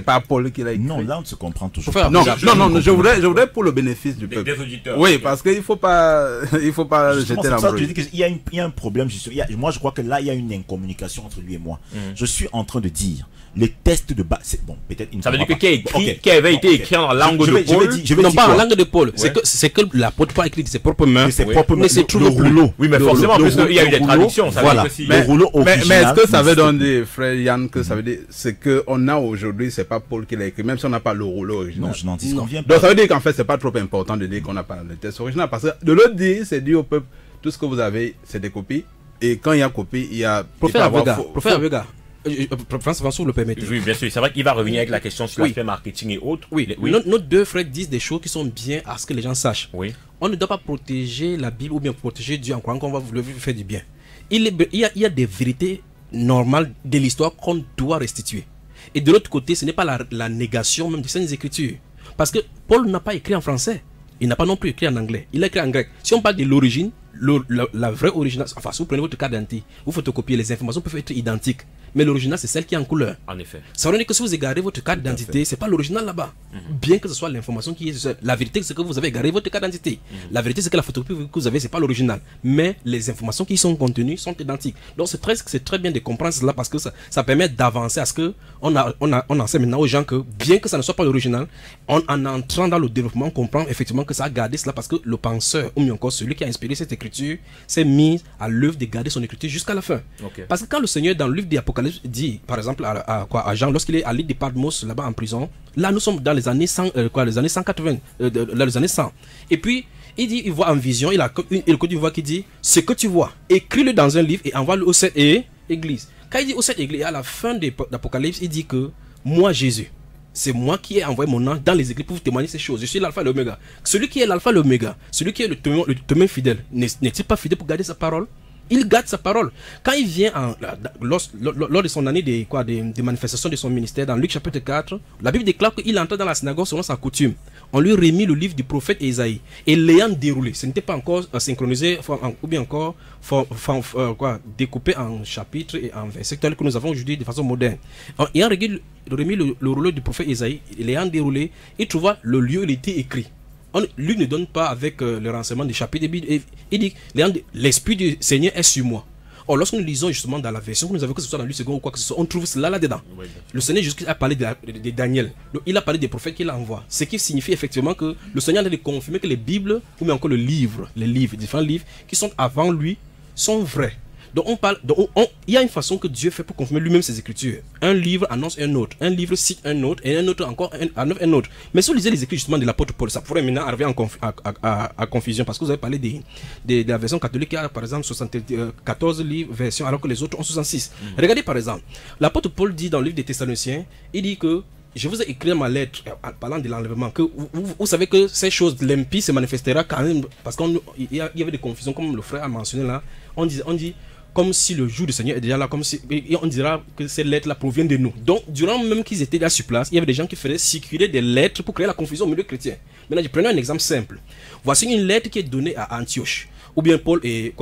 pas Paul qui l'a écrit. Non, là on se comprend toujours. Non, je voudrais pour le bénéfice du peuple. Oui, parce qu'il faut pas jeter la brouille. Je dis qu'il y a un problème. Moi, je crois que là, il y a une incommunication entre lui et moi. Je suis en train de dire les tests de base. Bon, peut-être. Ça veut dire que qui avait été écrit en langue de Paul. Non, pas en langue de Paul. C'est que l'apôtre Paul a écrit de ses propres mains. Mais c'est tout le rouleau. Oui, mais forcément, il y a eu des traductions. Voilà. Mais est-ce que ça veut dire, frère Yann, que ça veut dire c'est que on a aujourd'hui, c'est pas Paul qui l'a écrit, même si on n'a pas le rouleau original. Non, je n'en disconviens pas. Donc ça veut dire qu'en fait, c'est pas trop important de dire qu'on n'a pas le test original, parce que de l'autre dire, c'est dire au peuple, tout ce que vous avez, c'est des copies, et quand il y a copie, il y a... Prophète Avega. François, vous le permettez. Oui, bien sûr. C'est vrai qu'il va revenir avec la question sur l'aspect marketing et autres. Oui. Nos deux frères disent des choses qui sont bien à ce que les gens sachent. Oui. On ne doit pas protéger la Bible ou bien protéger Dieu en croyant qu'on va vouloir faire du bien. Il y a des vérités normales de l'histoire qu'on doit restituer. Et de l'autre côté, ce n'est pas la négation même des Saintes Écritures. Parce que Paul n'a pas écrit en français. Il n'a pas non plus écrit en anglais. Il a écrit en grec. Si on parle de l'origine, la vraie originale, enfin, si vous prenez votre carte d'identité, vous photocopiez, les informations peuvent être identiques. Mais l'original, c'est celle qui est en couleur. En effet. Ça veut dire que si vous égarez votre carte d'identité, c'est pas l'original là-bas. Bien que ce soit l'information qui est... La vérité, c'est que vous avez égaré votre carte d'identité. La vérité, c'est que la photocopie que vous avez, c'est pas l'original. Mais les informations qui y sont contenues sont identiques. Donc c'est très bien de comprendre cela parce que ça permet d'avancer à ce que on enseigne maintenant aux gens que, bien que ça ne soit pas l'original, en entrant dans le développement, on comprend effectivement que ça a gardé cela parce que le penseur, ou mieux encore celui qui a inspiré cette écriture, s'est mis à l'œuvre de garder son écriture jusqu'à la fin. Parce que quand le Seigneur, dans le livre d'Apocalypse, dit, par exemple, à Jean, lorsqu'il est à l'île de Patmos, là-bas en prison, là nous sommes dans les années 100, les années 180, les années 100. Et puis, il voit en vision, il a une voix qui dit, ce que tu vois, écris-le dans un livre et envoie-le aux 7 églises. Quand il dit aux 7 églises, à la fin de l'Apocalypse, il dit que, moi, Jésus, c'est moi qui ai envoyé mon ange dans les églises pour vous témoigner ces choses. Je suis l'alpha et l'oméga. Celui qui est l'alpha et l'oméga, celui qui est le témoin fidèle, n'est-il pas fidèle pour garder sa parole? Il garde sa parole. Quand il vient lors de son année de manifestation de son ministère, dans Luc chapitre 4, la Bible déclare qu'il entre dans la synagogue selon sa coutume. On lui remet le livre du prophète Ésaïe. Et l'ayant déroulé, ce n'était pas encore synchronisé ou bien encore découpé en chapitres et en versets tels que nous avons aujourd'hui de façon moderne. Ayant remis le rouleau du prophète Ésaïe, l'ayant déroulé, il trouva le lieu où il était écrit. Lui ne donne pas avec le renseignement des chapitres. Il dit, l'Esprit du Seigneur est sur moi. Or, lorsque nous lisons justement dans la version que nous avons, que ce soit dans le second ou quoi que ce soit, on trouve cela là-dedans. Oui. Le Seigneur Jésus a parlé de Daniel. Il a parlé des prophètes qu'il envoie. Ce qui signifie effectivement que le Seigneur a confirmé que les Bibles, ou même encore les différents livres qui sont avant lui, sont vrais. Donc il y a une façon que Dieu fait pour confirmer lui-même ses écritures. Un livre annonce un autre, un livre cite un autre, et un autre encore annonce un autre. Mais si vous lisez les écrits justement de l'apôtre Paul, ça pourrait maintenant arriver à confusion, parce que vous avez parlé de la version catholique qui a par exemple 74 livres, versions, alors que les autres ont 66. Regardez par exemple, l'apôtre Paul dit dans le livre des Thessaloniciens, il dit que je vous ai écrit ma lettre en parlant de l'enlèvement, que vous savez que ces choses, l'impie se manifestera quand même, parce qu'il y avait des confusions, comme le frère a mentionné là, on dit comme si le jour du Seigneur est déjà là, comme si, et on dira que ces lettres-là proviennent de nous. Donc, durant même qu'ils étaient là sur place, il y avait des gens qui faisaient circuler des lettres pour créer la confusion au milieu chrétien. Maintenant, je prenais un exemple simple. Voici une lettre qui est donnée à Antioche, ou bien Paul et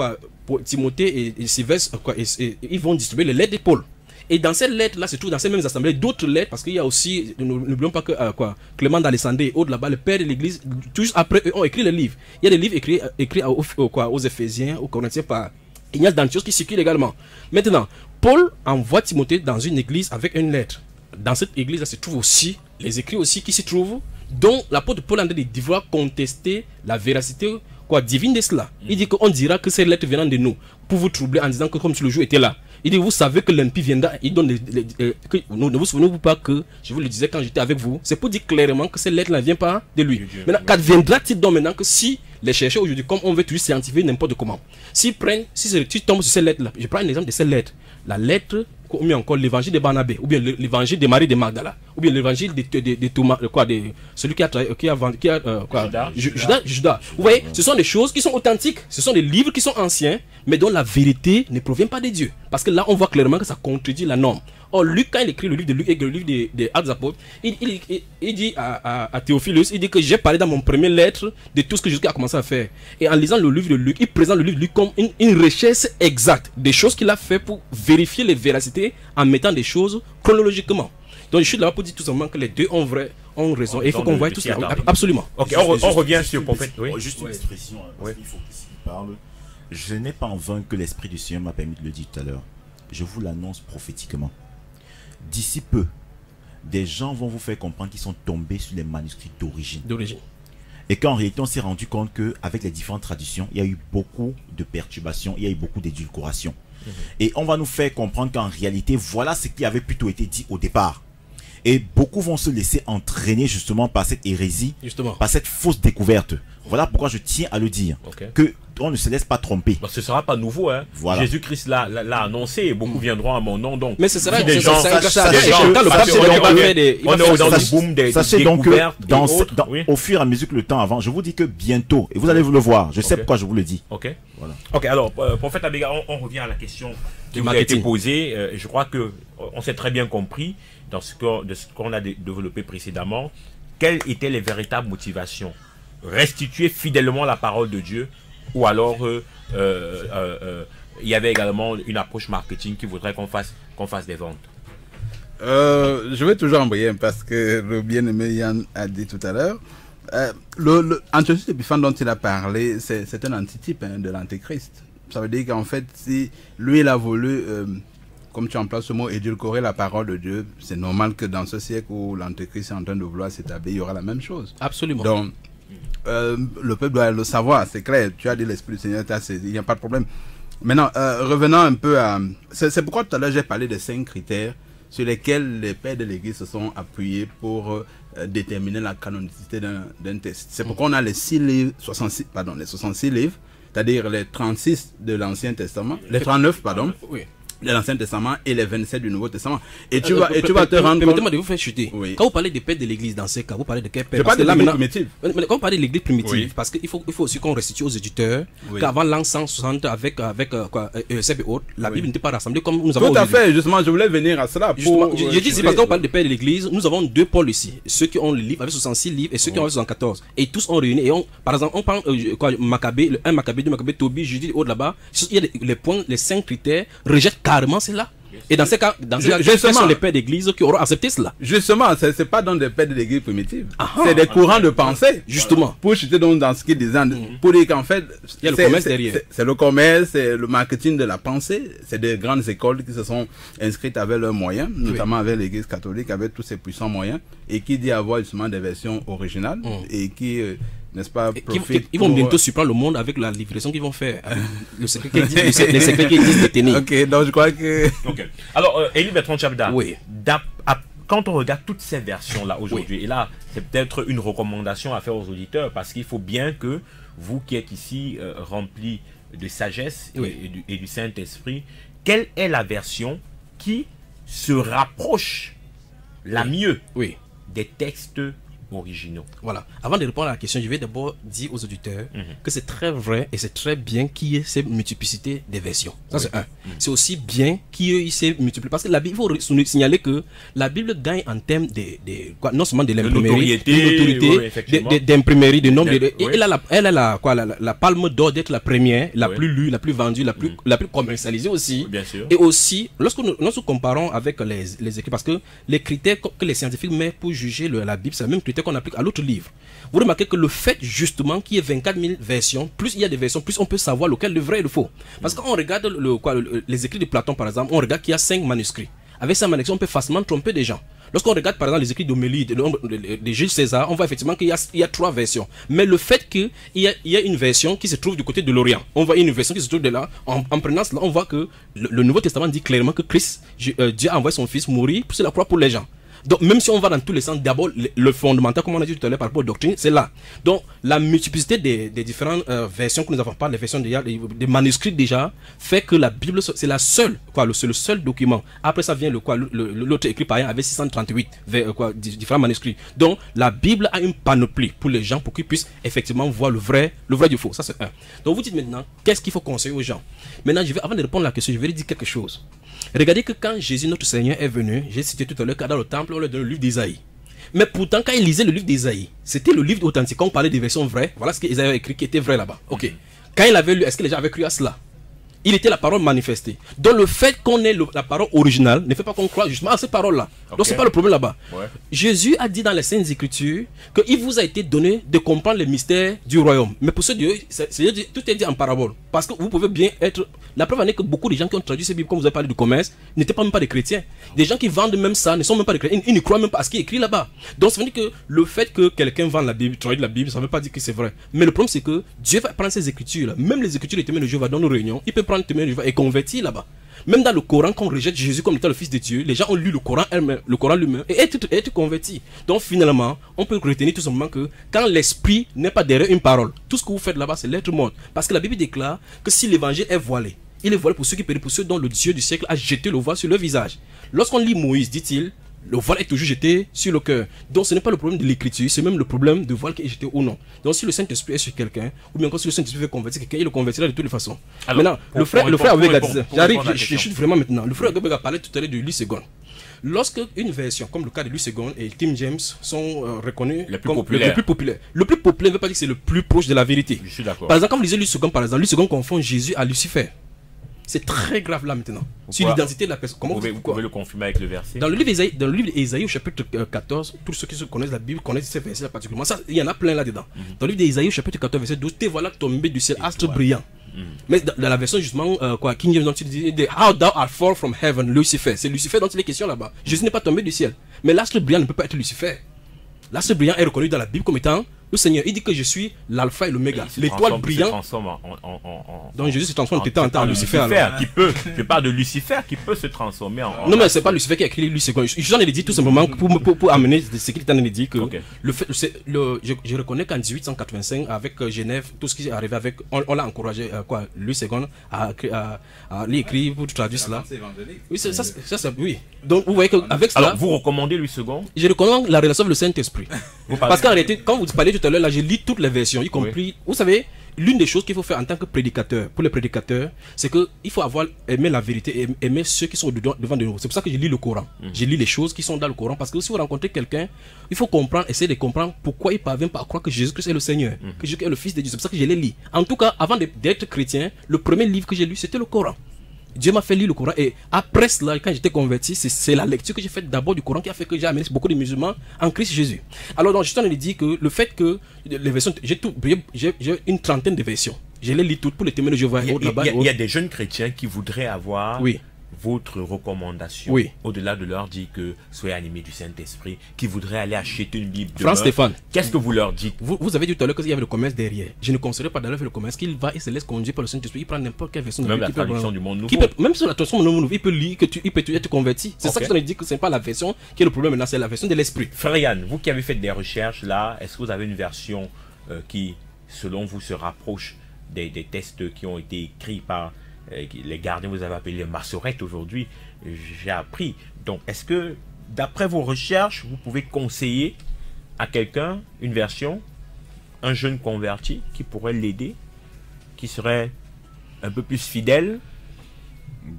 Timothée et Sylvestre, ils vont distribuer les lettres de Paul. Et dans ces lettres-là, se trouvent dans ces mêmes assemblées d'autres lettres, parce qu'il y a aussi, n'oublions pas que Clément d'Alexandrie et autres là-bas, le père de l'église, tous après eux ont écrit les livres. Il y a des livres écrits aux Éphésiens, aux Corinthiens par Il y a d'Antioche qui circulent également. Maintenant, Paul envoie Timothée dans une église avec une lettre. Dans cette église-là se trouvent aussi les écrits aussi qui s'y trouvent, dont l'apôtre Paul en train de devoir contester la véracité divine de cela. Il dit qu'on dira que ces lettres viennent de nous pour vous troubler en disant que comme si le jour était là. Il dit, vous savez que l'impie viendra, il donne que ne vous souvenez-vous pas que je vous le disais quand j'étais avec vous, c'est pour dire clairement que ces lettres ne viennent pas de lui. Maintenant, qu'adviendra-t-il donc maintenant que si les chercheurs aujourd'hui, comme on veut toujours scientifier n'importe comment, si tu tombes sur ces lettres-là, je prends un exemple de ces lettres, la lettre, ou bien encore l'évangile de Barnabé, ou bien l'évangile de Marie de Magdala, ou bien l'évangile de Thomas, celui qui a vendu, Judas. Vous voyez, ce sont des choses qui sont authentiques, ce sont des livres qui sont anciens, mais dont la vérité ne provient pas de Dieu. Parce que là, on voit clairement que ça contredit la norme. Or, Luc, quand il écrit le livre de Luc et le livre des Actes des Apôtres, il dit à Théophilus, il dit que j'ai parlé dans mon premier lettre de tout ce que Jésus a commencé à faire. Et en lisant le livre de Luc, il présente le livre de Luc comme une recherche exacte des choses qu'il a fait pour vérifier les vérités en mettant des choses chronologiquement. Donc, je suis là pour dire tout simplement que les deux ont raison. Et il faut qu'on voie tout cela. Absolument. Ok, on revient sur le prophète. Juste une expression, parce qu'il faut qu'il parle. Je n'ai pas en vain que l'Esprit du Seigneur m'a permis de le dire tout à l'heure. Je vous l'annonce prophétiquement. D'ici peu, des gens vont vous faire comprendre qu'ils sont tombés sur les manuscrits d'origine. Et qu'en réalité, on s'est rendu compte qu'avec les différentes traditions, il y a eu beaucoup de perturbations, il y a eu beaucoup d'édulcoration. Et on va nous faire comprendre qu'en réalité, voilà ce qui avait plutôt été dit au départ. Et beaucoup vont se laisser entraîner justement par cette hérésie, par cette fausse découverte. Voilà pourquoi je tiens à le dire, que on ne se laisse pas tromper. Bah, ce ne sera pas nouveau. Hein. Voilà. Jésus-Christ l'a annoncé et beaucoup viendront à mon nom. Donc, mais ce sera des gens. On est dans le boom des sachez donc que au fur et à mesure que le temps avance, je vous dis que bientôt, et vous allez vous le voir, je sais pourquoi je vous le dis. Voilà. Ok, alors, prophète Abega, on revient à la question qui vous a été posée. Je crois qu'on s'est très bien compris dans ce qu'on a développé précédemment. Quelles étaient les véritables motivations? Restituer fidèlement la parole de Dieu, ou alors il y avait également une approche marketing qui voudrait qu'on fasse des ventes. Je vais toujours envoyer parce que le bien-aimé Yann a dit tout à l'heure. Antiochus Épiphanes dont il a parlé, c'est un antitype de l'antéchrist. Ça veut dire qu'en fait, si lui il a voulu, comme tu emploies ce mot, édulcorer la parole de Dieu, c'est normal que dans ce siècle où l'antéchrist est en train de vouloir s'établir, il y aura la même chose. Absolument. Donc, le peuple doit le savoir, c'est clair. Tu as dit l'Esprit du Seigneur, il n'y a pas de problème. Maintenant, revenons un peu à... C'est pourquoi tout à l'heure j'ai parlé des 5 critères sur lesquels les pères de l'Église se sont appuyés pour déterminer la canonicité d'un texte. C'est pourquoi on a les 66 livres, c'est-à-dire les 36 de l'Ancien Testament, les 39, pardon. Oui. De l'Ancien Testament et les 27 du Nouveau Testament. Et tu vas te rendre compte... Permettez-moi de vous faire chuter. Oui. Quand vous parlez des pères de l'Église dans ces cas, vous parlez de quel père? Je parle de l'Église primitive. Quand vous parlez de l'Église primitive, parce qu'il faut aussi qu'on restitue aux éditeurs qu'avant l'an 160 avec Eusèbe et autres, la Bible n'était pas rassemblée comme nous avons aujourd'hui. Tout à fait, justement, je voulais venir à cela. Je dis, c'est parce qu'on parle des pères de l'Église, nous avons 2 pôles ici. Ceux qui ont le livre avec 66 livres et ceux qui ont 74. Et tous ont réuni. Et par exemple, on parle Maccabée, le 1 Maccabée, 2 Maccabée, Tobie, Judith et autres là-bas. Il y a les points, les 5 critères rejettent carrément cela. Et dans ces cas, quels sont les pères d'église qui auront accepté cela? Justement, c'est pas dans des pères de l'église primitive. C'est des courants de pensée. Justement. Pour chuter dans ce qu'ils disaient, pour dire qu'en fait, il y a le commerce derrière. C'est le commerce, c'est le marketing de la pensée. C'est des grandes écoles qui se sont inscrites avec leurs moyens, notamment avec l'église catholique, avec tous ses puissants moyens, et qui dit avoir justement des versions originales, et qui... n'est-ce pas, ils vont bientôt surprendre le monde avec la livraison qu'ils vont faire. Le secret qui existe, les secrets qui existent détenus. Ok, donc je crois que... Okay. Alors, Élie Bertrand Tchabda, quand on regarde toutes ces versions-là aujourd'hui, et là, c'est peut-être une recommandation à faire aux auditeurs, parce qu'il faut bien que vous qui êtes ici remplis de sagesse et du Saint-Esprit, quelle est la version qui se rapproche la mieux des textes originaux? Voilà. Avant de répondre à la question, je vais d'abord dire aux auditeurs que c'est très vrai et c'est très bien qu'il y ait cette multiplicité des versions. Ça, c'est un. C'est aussi bien qu'il y ait ces multiples. Parce que la Bible, il faut signaler que la Bible gagne en termes non seulement de l'imprimerie, d'imprimerie, de nombre. Elle a la palme d'or d'être la première, la plus lue, la plus vendue, la plus commercialisée aussi. Bien sûr. Et aussi, lorsque nous comparons avec les écrits, parce que les critères que les scientifiques mettent pour juger la Bible, c'est le même critère critère qu'on applique à l'autre livre. Vous remarquez que le fait justement qu'il y ait 24 000 versions, plus il y a des versions, plus on peut savoir lequel est le vrai et le faux. Parce qu'on regarde les écrits de Platon par exemple, on regarde qu'il y a 5 manuscrits. Avec 5 manuscrits, on peut facilement tromper des gens. Lorsqu'on regarde par exemple les écrits d'Homélie, des Jules César, on voit effectivement qu'il y a 3 versions. Mais le fait qu'il y a une version qui se trouve du côté de l'Orient, on voit une version qui se trouve de là, en prenant cela, on voit que le Nouveau Testament dit clairement que Christ, Dieu a envoyé son Fils mourir sur la croix pour les gens. Donc même si on va dans tous les sens, d'abord le fondamental, comme on a dit tout à l'heure par rapport aux doctrines, c'est là. Donc la multiplicité des différentes versions que nous avons pas, les versions des manuscrits déjà, fait que la Bible c'est la seule, c'est le seul document. Après ça vient l'autre écrit par avec 638 différents manuscrits. Donc la Bible a une panoplie pour les gens pour qu'ils puissent effectivement voir le vrai du faux. Ça c'est un. Donc vous dites maintenant, qu'est-ce qu'il faut conseiller aux gens? Maintenant avant de répondre à la question, je vais dire quelque chose. Regardez que quand Jésus notre Seigneur est venu, j'ai cité tout à l'heure qu'à dans le temple on lui donne le livre d'Ésaïe. Mais pourtant quand il lisait le livre d'Ésaïe, c'était le livre authentique. Quand on parlait des versions vraies, voilà ce qu'Ésaïe a écrit qui était vrai là-bas. Ok. Quand il avait lu, est-ce que les gens avaient cru à cela? Il était la parole manifestée. Donc le fait qu'on ait la parole originale ne fait pas qu'on croit justement à ces paroles-là. Okay. Donc c'est pas le problème là-bas. Ouais. Jésus a dit dans les Saintes Écritures qu'il vous a été donné de comprendre les mystères du royaume. Mais pour ce Dieu, tout est dit en parabole. Parce que vous pouvez bien être... La preuve en est que beaucoup de gens qui ont traduit ces Bibles, comme vous avez parlé du commerce, n'étaient pas même pas des chrétiens. Des gens qui vendent même ça ne sont même pas des chrétiens. Ils ne croient même pas à ce qui est écrit là-bas. Donc ça veut dire que le fait que quelqu'un vende la Bible, traduit la Bible, ça ne veut pas dire que c'est vrai. Mais le problème c'est que Dieu va prendre ces Écritures-là. Même les Écritures des témoins de Jéhovah dans nos réunions, il peut prendre les témoins de Jéhovah et convertir là-bas. Même dans le Coran, quand on rejette Jésus comme étant le Fils de Dieu, les gens ont lu le Coran lui-même et être convertis. Donc finalement, on peut retenir tout simplement que quand l'esprit n'est pas derrière une parole, tout ce que vous faites là-bas, c'est l'être mort. Parce que la Bible déclare que si l'évangile est voilé, il est voilé pour ceux qui périssent, pour ceux dont le Dieu du siècle a jeté le voile sur leur visage. Lorsqu'on lit Moïse, dit-il, le voile est toujours jeté sur le cœur. Donc ce n'est pas le problème de l'écriture, c'est même le problème de voile qui est jeté ou non. Donc si le Saint-Esprit est sur quelqu'un, ou bien encore si le Saint-Esprit veut convertir quelqu'un, il le convertira de toutes les façons. Alors, maintenant, le frère Obega disait, j'arrive, je chute vraiment maintenant. Le frère Obega parlait tout à l'heure de Louis II. Lorsque une version, comme le cas de Louis II et King James, sont reconnus comme le plus populaire. Le plus populaire ne veut pas dire que c'est le plus proche de la vérité. Je suis d'accord. Par exemple, quand vous lisez Louis II, par exemple, Louis II confond Jésus à Lucifer. C'est très grave là maintenant. Pourquoi? Sur l'identité de la personne. Comment vous pouvez le confirmer avec le verset? Dans le livre d'Ésaïe au chapitre 14, tous ceux qui connaissent la Bible connaissent ces versets particulièrement. Ça, il y en a plein là-dedans. Dans le livre d'Ésaïe au chapitre 14, verset 12, te voilà tombé du ciel, astre brillant. Mais dans la version justement, King James, il dit How thou art fall from heaven, Lucifer. C'est Lucifer dont il est question là-bas. Jésus n'est pas tombé du ciel. Mais l'astre brillant ne peut pas être Lucifer. L'astre brillant est reconnu dans la Bible comme étant le Seigneur. Il dit que je suis l'alpha et l'oméga, l'étoile brillante. Donc Jésus se transforme en Lucifer. Je parle de Lucifer qui peut se transformer en... Non mais c'est pas Lucifer qui a écrit Louis II. J'en ai dit tout simplement pour amener ce qu'il est en train de dire que je reconnais qu'en 1885 avec Genève, tout ce qui est arrivé avec, on l'a encouragé Louis II à l'écrire pour traduire cela. Oui, ça oui. Donc vous voyez qu'avec cela... Alors vous recommandez Louis II? Je recommande la relation avec le Saint-Esprit. Parce qu'en réalité, quand vous parlez tout à l'heure, là, j'ai lu toutes les versions, y compris. Oui. Vous savez, l'une des choses qu'il faut faire en tant que prédicateur, pour les prédicateurs, c'est qu'il faut avoir aimé la vérité et aimer ceux qui sont devant de nous. C'est pour ça que je lis le Coran. Je lis les choses qui sont dans le Coran. Parce que si vous rencontrez quelqu'un, il faut comprendre, essayer de comprendre pourquoi il parvient pas à croire que Jésus-Christ est le Seigneur, que Jésus est le Fils de Dieu. C'est pour ça que je les lis. En tout cas, avant d'être chrétien, le premier livre que j'ai lu, c'était le Coran. Dieu m'a fait lire le Coran et après cela, quand j'étais converti, c'est la lecture que j'ai faite d'abord du Coran qui a fait que j'ai amené beaucoup de musulmans en Christ Jésus. Alors donc, je suis en train de dire que le fait que les versions, j'ai une trentaine de versions. Je les lis toutes pour les témoins de Jéhovah. Il y a des jeunes chrétiens qui voudraient avoir votre recommandation, au-delà de leur dire que soyez animés du Saint-Esprit, qui voudraient aller acheter une Bible. Frère Stéphane, qu'est-ce que vous leur dites? Vous avez dit tout à l'heure qu'il y avait le commerce derrière. Je ne conseillerais pas d'aller faire le commerce, qu'il va et se laisse conduire par le Saint-Esprit. Il prend n'importe quelle version de Même la traduction du monde nouveau. Même sur la traduction du monde nouveau, il peut lire, il peut être converti. C'est ça que je te dis que ce n'est pas la version qui est le problème maintenant, c'est la version de l'esprit. Frère Yann, vous qui avez fait des recherches là, est-ce que vous avez une version qui, selon vous, se rapproche des textes qui ont été écrits par les gardiens, vous avez appelé les massorettes aujourd'hui, j'ai appris. Donc, est-ce que, d'après vos recherches, vous pouvez conseiller à quelqu'un une version, un jeune converti qui pourrait l'aider, qui serait un peu plus fidèle?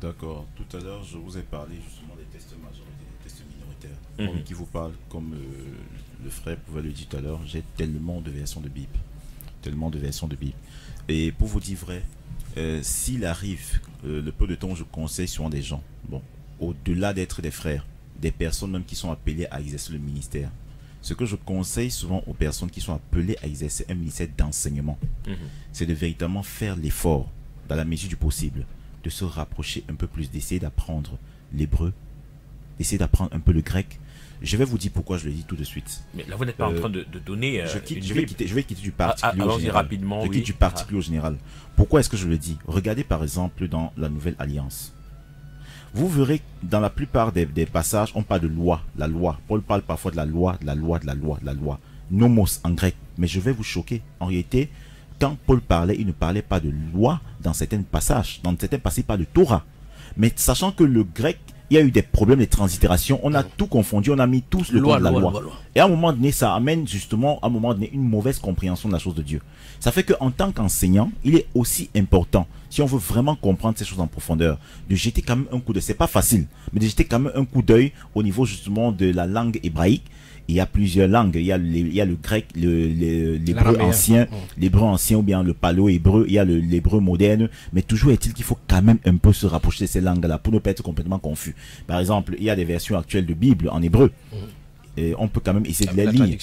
D'accord. Tout à l'heure, je vous ai parlé justement des textes majoritaires, des textes minoritaires, qui vous parlent, comme le frère pouvait le dire tout à l'heure, j'ai tellement de versions de Bible. Et pour vous dire vrai, s'il arrive, le peu de temps où je conseille souvent des gens, bon, au-delà d'être des frères, des personnes même qui sont appelées à exercer le ministère, Ce que je conseille souvent aux personnes qui sont appelées à exercer un ministère d'enseignement, c'est de véritablement faire l'effort, dans la mesure du possible, de se rapprocher un peu plus, d'essayer d'apprendre l'hébreu, d'essayer d'apprendre un peu le grec. Je vais vous dire pourquoi je le dis tout de suite. Mais là, vous n'êtes pas en train de donner. Je vais quitter du particulier au général. Rapidement, je quitte du particulier au général. Pourquoi est-ce que je le dis? Regardez par exemple dans la Nouvelle Alliance. Vous verrez dans la plupart des passages, on parle de loi, la loi. Paul parle parfois de la loi, de la loi, de la loi, de la loi. Nomos en grec. Mais je vais vous choquer. En réalité, quand Paul parlait, il ne parlait pas de loi dans certains passages. Dans certains passages, il parle de Torah. Mais sachant que le grec, il y a eu des problèmes de translittération, on a tout confondu, on a mis tous le temps de la loi. Et à un moment donné, ça amène justement, à un moment donné, une mauvaise compréhension de la chose de Dieu. Ça fait qu'en tant qu'enseignant, il est aussi important, si on veut vraiment comprendre ces choses en profondeur, de jeter quand même un coup d'œil. C'est pas facile, mais de jeter quand même un coup d'œil au niveau justement de la langue hébraïque. Il y a plusieurs langues, il y a le grec, l'hébreu ancien ou bien le paléo-hébreu, il y a l'hébreu moderne, mais toujours est-il qu'il faut quand même un peu se rapprocher de ces langues-là pour ne pas être complètement confus. Par exemple, il y a des versions actuelles de Bible en hébreu, et on peut quand même essayer de les lire.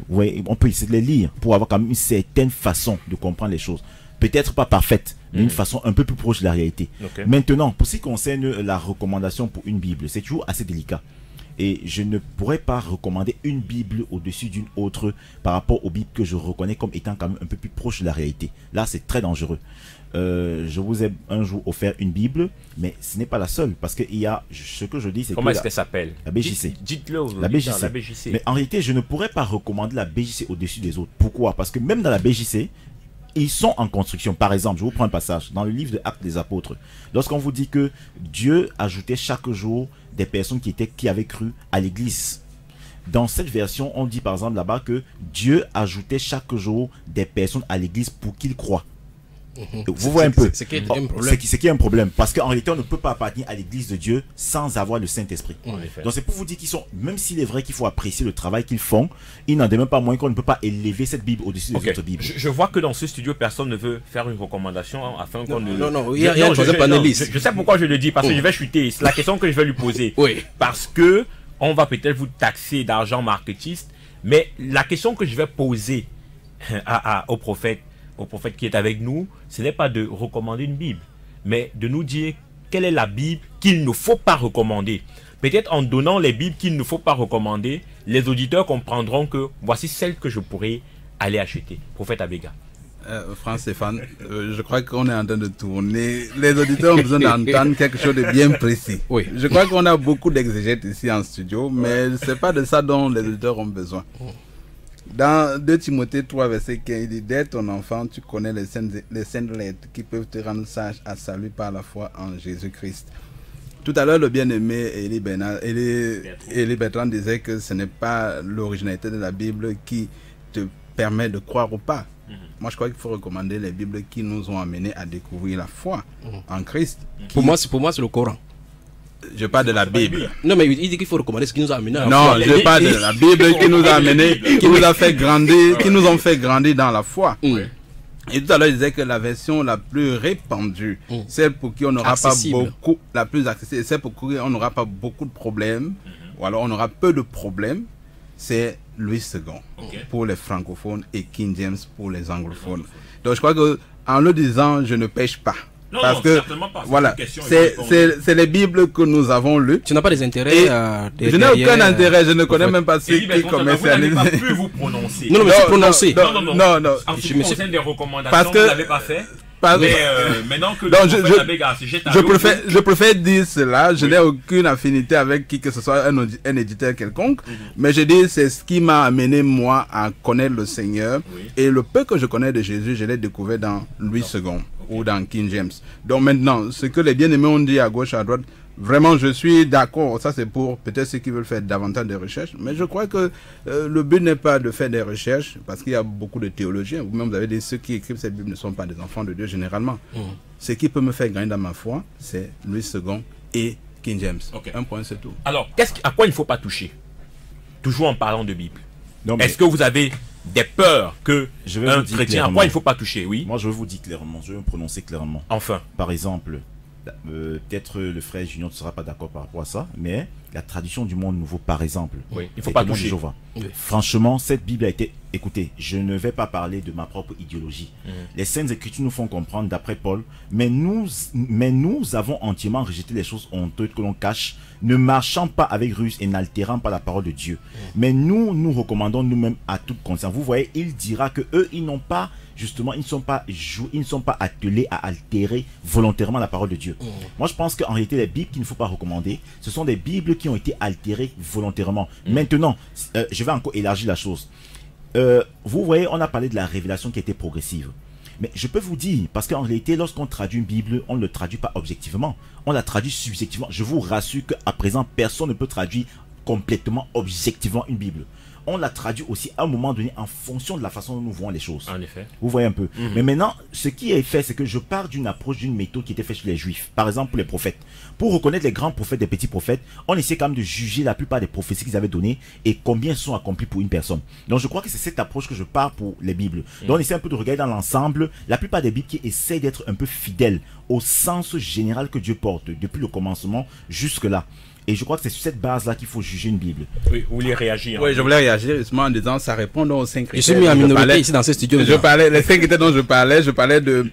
Oui, on peut essayer de les lire pour avoir quand même une certaine façon de comprendre les choses. Peut-être pas parfaite, mais une façon un peu plus proche de la réalité. Maintenant, pour ce qui concerne la recommandation pour une Bible, c'est toujours assez délicat. Et je ne pourrais pas recommander une Bible au-dessus d'une autre par rapport aux Bibles que je reconnais comme étant quand même un peu plus proche de la réalité. Là, c'est très dangereux. Je vous ai un jour offert une Bible, mais ce n'est pas la seule. Parce que il y a, ce que je dis, c'est que... Comment est-ce qu'elle s'appelle? La BJC. Dites-le. La BJC. Mais en réalité, je ne pourrais pas recommander la BJC au-dessus des autres. Pourquoi? Parce que même dans la BJC, ils sont en construction. Par exemple, je vous prends un passage dans le livre de Actes des Apôtres. Lorsqu'on vous dit que Dieu ajoutait chaque jour des personnes qui avaient cru à l'église. Dans cette version, on dit par exemple là-bas que Dieu ajoutait chaque jour des personnes à l'église pour qu'ils croient. Vous voyez un peu. C'est qu'il y a un problème. Parce qu'en réalité, on ne peut pas appartenir à l'église de Dieu sans avoir le Saint-Esprit. Donc c'est pour vous dire qu'ils sont, même s'il est vrai qu'il faut apprécier le travail qu'ils font, il n'en demeure pas moins qu'on ne peut pas élever cette Bible au-dessus des autres Bibles. Je vois que dans ce studio, personne ne veut faire une recommandation afin qu'on ne... Non, il y a un troisième panéliste. Je sais pourquoi je le dis, parce que je vais chuter. C'est la question que je vais lui poser. Parce que on va peut-être vous taxer d'argent marketiste, mais la question que je vais poser au prophète qui est avec nous, ce n'est pas de recommander une Bible, mais de nous dire quelle est la Bible qu'il ne faut pas recommander. Peut-être en donnant les Bibles qu'il ne faut pas recommander, les auditeurs comprendront que voici celle que je pourrais aller acheter. Prophète Abega. Franck Stéphane, je crois qu'on est en train de tourner. Les auditeurs ont besoin d'entendre quelque chose de bien précis. Je crois qu'on a beaucoup d'exégètes ici en studio, mais ce n'est pas de ça dont les auditeurs ont besoin. Dans 2 Timothée 3, verset 15, il dit: dès ton enfant, tu connais les saintes lettres qui peuvent te rendre sage à salut par la foi en Jésus-Christ. Tout à l'heure, le bien-aimé Élie Bertrand disait que ce n'est pas l'originalité de la Bible qui te permet de croire ou pas. Moi, je crois qu'il faut recommander les Bibles qui nous ont amenés à découvrir la foi en Christ. Pour moi, c'est le Coran. Je parle de la Bible. Non, mais il dit qu'il faut recommander ce qui nous a amenés. Non, je parle de la Bible qui nous a amenés, qui nous a fait grandir, qui nous ont fait grandir dans la foi. Et tout à l'heure, il disait que la version la plus répandue, celle pour qui on n'aura pas beaucoup, la plus accessible, celle pour qui on n'aura pas beaucoup de problèmes, ou alors on aura peu de problèmes, c'est Louis II pour les francophones et King James pour les anglophones. Donc je crois que en le disant, je ne pêche pas. Non, parce que voilà, c'est les Bibles que nous avons lues. Tu n'as pas des intérêts. Je n'ai aucun intérêt, je ne connais même pas ceux qui commercialisent. Vous n'avez pas pu vous prononcer. Non, mais c'est prononcé. Non. En ce qui concerne des recommandations, vous ne l'avez pas fait. Mais maintenant que je préfère dire cela, je n'ai aucune affinité avec qui que ce soit, un éditeur quelconque, mais je dis c'est ce qui m'a amené moi à connaître le Seigneur, et le peu que je connais de Jésus, je l'ai découvert dans Louis II ou dans King James. Donc maintenant, ce que les bien-aimés ont dit à gauche, à droite, vraiment je suis d'accord, ça c'est pour peut-être ceux qui veulent faire davantage de recherches, mais je crois que le but n'est pas de faire des recherches, parce qu'il y a beaucoup de théologiens, vous-même vous avez dit ceux qui écrivent cette Bible ne sont pas des enfants de Dieu généralement. Ce qui peut me faire gagner dans ma foi, c'est Louis II et King James. Un point, c'est tout. Alors, à quoi il ne faut pas toucher? Toujours en parlant de Bible. Est-ce que vous avez des peurs que un chrétien, à quoi il ne faut pas toucher? Oui. Moi je vous dis clairement, je vais me prononcer clairement. Enfin. Par exemple, peut-être le frère Junior ne sera pas d'accord par rapport à ça, mais la traduction du Monde Nouveau, par exemple, oui, il ne faut pas toucher. Oui. Franchement, cette Bible a été... Écoutez, je ne vais pas parler de ma propre idéologie. Les Saintes Écritures nous font comprendre, d'après Paul, mais nous avons entièrement rejeté les choses honteuses que l'on cache, ne marchant pas avec ruse et n'altérant pas la parole de Dieu. Mais nous recommandons nous-mêmes à toute conscience. Vous voyez, il dira que eux, ils n'ont pas... Justement, ils ne sont pas attelés à altérer volontairement la parole de Dieu. Moi, je pense qu'en réalité, les Bibles qu'il ne faut pas recommander, ce sont des Bibles qui ont été altérées volontairement. Maintenant, je vais encore élargir la chose. Vous voyez, on a parlé de la révélation qui était progressive. Mais je peux vous dire, parce qu'en réalité, lorsqu'on traduit une Bible, on ne le traduit pas objectivement. On la traduit subjectivement. Je vous rassure qu'à présent, personne ne peut traduire complètement objectivement une Bible. On la traduit aussi à un moment donné en fonction de la façon dont nous voyons les choses. En effet. Vous voyez un peu. Mais maintenant, ce qui est fait, c'est que je pars d'une approche, d'une méthode qui était faite chez les Juifs. Par exemple, pour les prophètes. Pour reconnaître les grands prophètes, des petits prophètes, on essaie quand même de juger la plupart des prophéties qu'ils avaient données et combien sont accomplies pour une personne. Donc je crois que c'est cette approche que je pars pour les Bibles. Donc on essaie un peu de regarder dans l'ensemble la plupart des Bibles qui essaient d'être un peu fidèles au sens général que Dieu porte, depuis le commencement jusque-là. Et je crois que c'est sur cette base-là qu'il faut juger une Bible. Oui, vous voulez réagir? Oui, je voulais réagir justement en disant ça répond aux 5 critères. Je suis mis en minorité ici dans ce studio. Les 5 critères dont je parlais de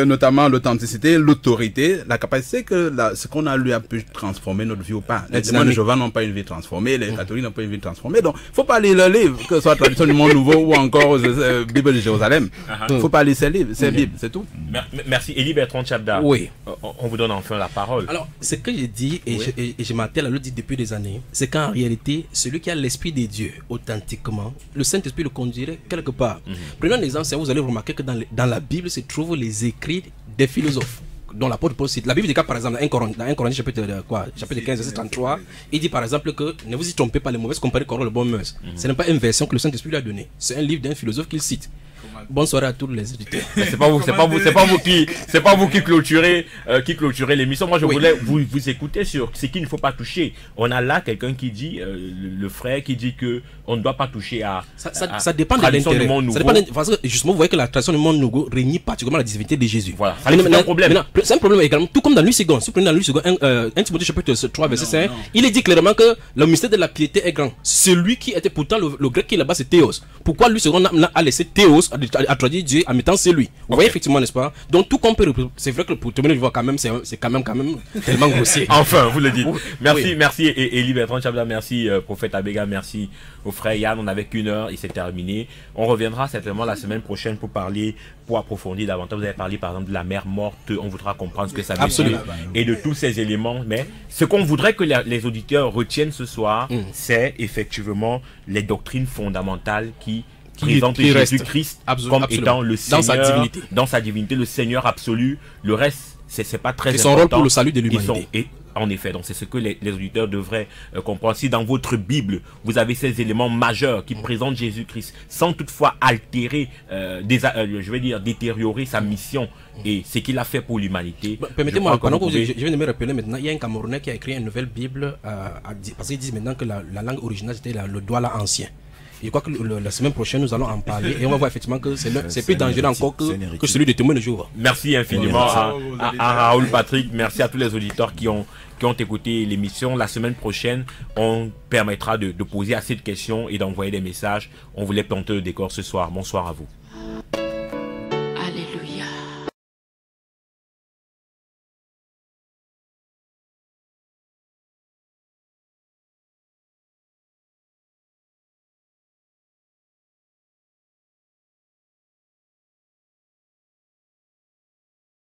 notamment l'authenticité, l'autorité, la capacité que ce qu'on a lu a pu transformer notre vie ou pas. Les témoins de Jéhovah n'ont pas une vie transformée, les catholiques n'ont pas une vie transformée. Donc, il ne faut pas lire le livre, que ce soit Tradition du Monde Nouveau ou encore Bible de Jérusalem. Il ne faut pas lire ces livres, ces Bibles, c'est tout. Merci. Élie Bertrand Tchabda. Oui. On vous donne enfin la parole. Alors, ce que j'ai dit, et je m'attelle à le dire depuis des années, c'est qu'en réalité, celui qui a l'Esprit des dieux authentiquement, le Saint-Esprit le conduirait quelque part. Prenons un exemple, vous allez remarquer que dans la Bible se trouvent les écrits des philosophes dont l'apôtre Paul cite. La Bible dit par exemple dans 1 Corinthiens chapitre 15 verset 33, il dit par exemple que ne vous y trompez pas, les mauvaises compagnies corrompent les bonnes mœurs. Ce n'est pas une version que le Saint-Esprit lui a donnée, c'est un livre d'un philosophe qu'il cite. Bonne soirée à tous les éditeurs. C'est pas vous qui clôturez l'émission. Moi je voulais vous écouter sur ce qu'il ne faut pas toucher. On a là quelqu'un qui dit le frère qui dit que on ne doit pas toucher à ça dépend de l'intérêt. Parce que justement vous voyez que la tradition du monde nouveau réunit particulièrement la divinité de Jésus. Voilà, c'est un problème. C'est un problème également, tout comme dans Louis II. Si vous prenez dans Louis II 1 Timothée chapitre 3 verset 5, il est dit clairement que le mystère de la piété est grand. Celui qui était pourtant le grec qui est là-bas c'est Théos. Pourquoi Louis II a laissé Théos à traduire Dieu en mettant c'est lui. Vous voyez effectivement, n'est-ce pas? Donc tout qu'on peut, c'est vrai que pour terminer je vois quand même c'est quand même tellement grossier. Enfin, vous le dites. Merci Élie Bertrand Tchabda, merci prophète Abega, merci au frère Yann. On n'avait qu'1 heure, il s'est terminé. On reviendra certainement la semaine prochaine pour approfondir davantage. Vous avez parlé par exemple de la mer morte, on voudra comprendre ce que ça veut dire et de tous ces éléments. Mais ce qu'on voudrait que les auditeurs retiennent ce soir, c'est effectivement les doctrines fondamentales qui présente Jésus-Christ comme étant le Seigneur dans sa divinité, le Seigneur absolu. Le reste, c'est pas très important. Son rôle pour le salut de l'humanité. En effet, donc c'est ce que les auditeurs devraient comprendre. Si dans votre Bible, vous avez ces éléments majeurs qui présentent Jésus-Christ, sans toutefois altérer, détériorer sa mission et ce qu'il a fait pour l'humanité. Permettez-moi, pendant que je viens de me rappeler maintenant, il y a un Camerounais qui a écrit une nouvelle Bible, parce qu'ils disent maintenant que la langue originale c'était le Douala ancien. Je crois que la semaine prochaine, nous allons en parler et on va voir effectivement que c'est plus dangereux encore que celui de témoin de jour. Merci infiniment à Raoul Patrick. Merci à tous les auditeurs qui ont écouté l'émission. La semaine prochaine, on permettra de poser assez de questions et d'envoyer des messages. On voulait planter le décor ce soir. Bonsoir à vous.